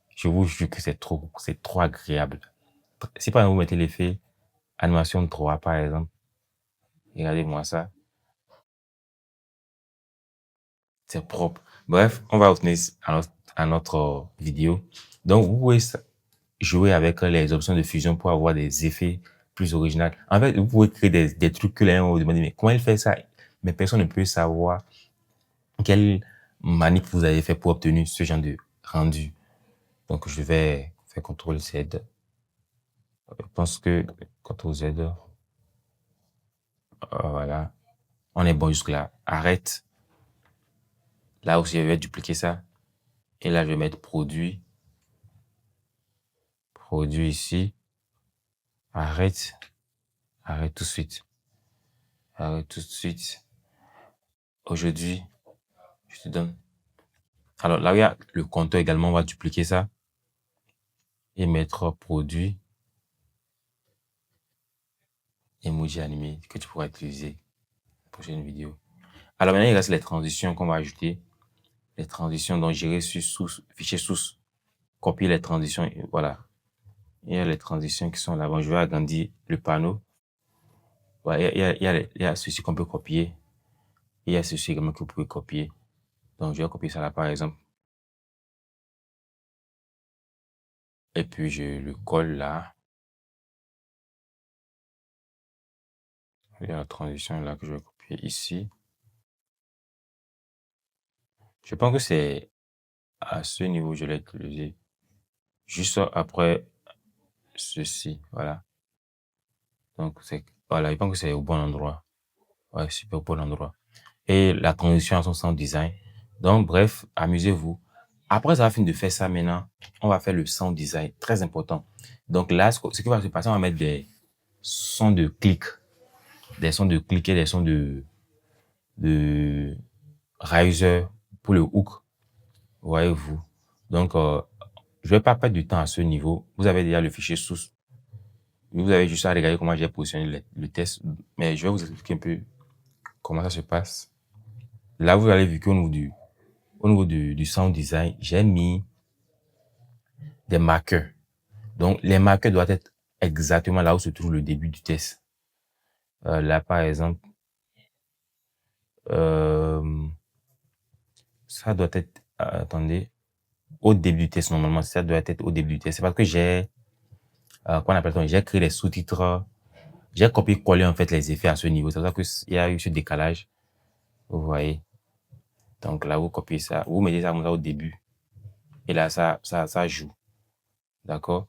Je vous jure que c'est trop agréable. Si par exemple vous mettez l'effet animation 3 par exemple, regardez-moi ça. C'est propre. Bref, on va retourner à notre vidéo. Donc, vous pouvez jouer avec les options de fusion pour avoir des effets plus originaux. En fait, vous pouvez créer des trucs que les gens vont vous demander, mais comment il fait ça? Mais personne ne peut savoir quelle manip vous avez fait pour obtenir ce genre de rendu. Donc, je vais faire CTRL Z. Je pense que CTRL Z. Voilà. On est bon jusque là. Arrête. Là aussi, je vais dupliquer ça. Et là, je vais mettre produit. Produit ici. Arrête. Arrête tout de suite. Arrête tout de suite. Aujourd'hui, je te donne. Alors là, il y a le compteur également. On va dupliquer ça. Et mettre produit. Emoji animé que tu pourras utiliser dans la prochaine vidéo. Alors maintenant, il reste les transitions qu'on va ajouter. Les transitions, donc j'irai sur source, fichier source, copier les transitions, et voilà. Il y a les transitions qui sont là-bas. Je vais agrandir le panneau. Voilà, il y a ceci qu'on peut copier. il y a ceci également que vous pouvez copier. Donc, je vais copier ça là, par exemple. Et puis, je le colle là. Il y a la transition là que je vais copier ici. Je pense que c'est à ce niveau que je l'ai utilisé. Juste après ceci, voilà. Donc, voilà, je pense que c'est au bon endroit. Ouais, super au bon endroit. Et la transition à son sound design. Donc, bref, amusez-vous. Après avoir fini de faire ça maintenant, on va faire le sound design, très important. Donc là, ce qui va se passer, on va mettre des sons de clic, des sons de clic et des sons de riser pour le hook, voyez-vous. Donc, je vais pas perdre du temps à ce niveau. Vous avez déjà le fichier source. Vous avez juste à regarder comment j'ai positionné le test, mais je vais vous expliquer un peu comment ça se passe. Là, vous allez vu qu'au niveau du sound design, j'ai mis des marqueurs. Donc, les marqueurs doivent être exactement là où se trouve le début du test. Là, par exemple, ça doit être, attendez, au début du test, normalement, ça doit être au début du test. C'est parce que j'ai, qu'on appelle ça, j'ai créé les sous-titres, j'ai copié-collé en fait les effets à ce niveau. C'est pour ça qu'il y a eu ce décalage. Vous voyez. Donc là, vous copiez ça, vous mettez ça comme ça au début. Et là, ça joue. D'accord?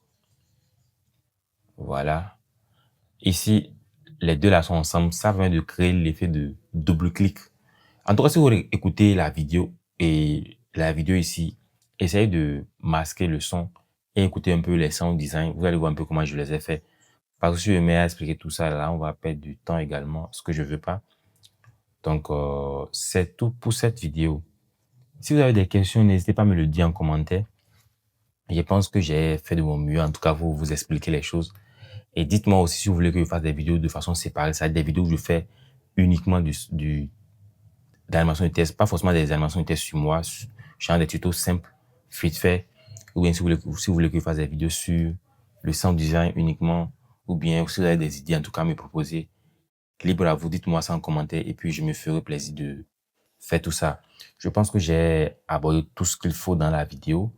Voilà. Ici, les deux là sont ensemble. Ça vient de créer l'effet de double-clic. En tout cas, si vous écoutez la vidéo et la vidéo ici, essayez de masquer le son et écoutez un peu les sound design. Vous allez voir un peu comment je les ai fait. Parce que si je mets à expliquer tout ça là, on va perdre du temps également, ce que je veux pas. Donc, c'est tout pour cette vidéo. Si vous avez des questions, n'hésitez pas à me le dire en commentaire. Je pense que j'ai fait de mon mieux, en tout cas, pour vous expliquer les choses. Et dites-moi aussi si vous voulez que je fasse des vidéos de façon séparée. Ça, des vidéos où je fais uniquement d'animation de test, pas forcément des animations de test sur moi, genre des tutos simples, vite fait. Ou bien si vous voulez que je fasse des vidéos sur le sound design uniquement, ou bien si vous avez des idées, en tout cas, à me proposer. Libre à vous, dites-moi ça en commentaire et puis je me ferai plaisir de faire tout ça. Je pense que j'ai abordé tout ce qu'il faut dans la vidéo.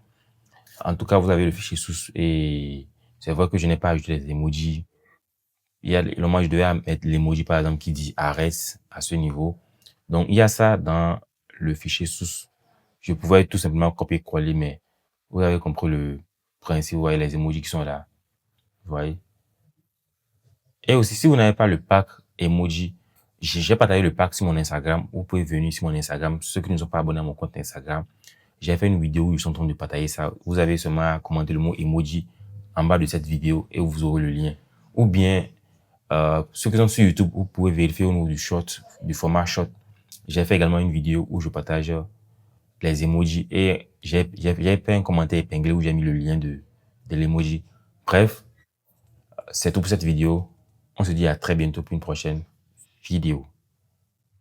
En tout cas, vous avez le fichier source et c'est vrai que je n'ai pas ajouté les emojis. Moi, je devais mettre l'emoji, par exemple, qui dit arrête à ce niveau. Donc, il y a ça dans le fichier source. Je pouvais tout simplement copier-coller, mais vous avez compris le principe. Vous voyez les emojis qui sont là. Vous voyez. Et aussi, si vous n'avez pas le pack emoji, j'ai partagé le pack sur mon Instagram. Vous pouvez venir sur mon Instagram. Ceux qui ne sont pas abonnés à mon compte Instagram, j'ai fait une vidéo où ils sont en train de partager ça. Vous avez seulement à commenter le mot emoji en bas de cette vidéo et vous aurez le lien. Ou bien, ceux qui sont sur YouTube, vous pouvez vérifier au niveau du short, du format short. J'ai fait également une vidéo où je partage les emojis et j'ai fait un commentaire épinglé où j'ai mis le lien de l'emoji. Bref, c'est tout pour cette vidéo. On se dit à très bientôt pour une prochaine vidéo.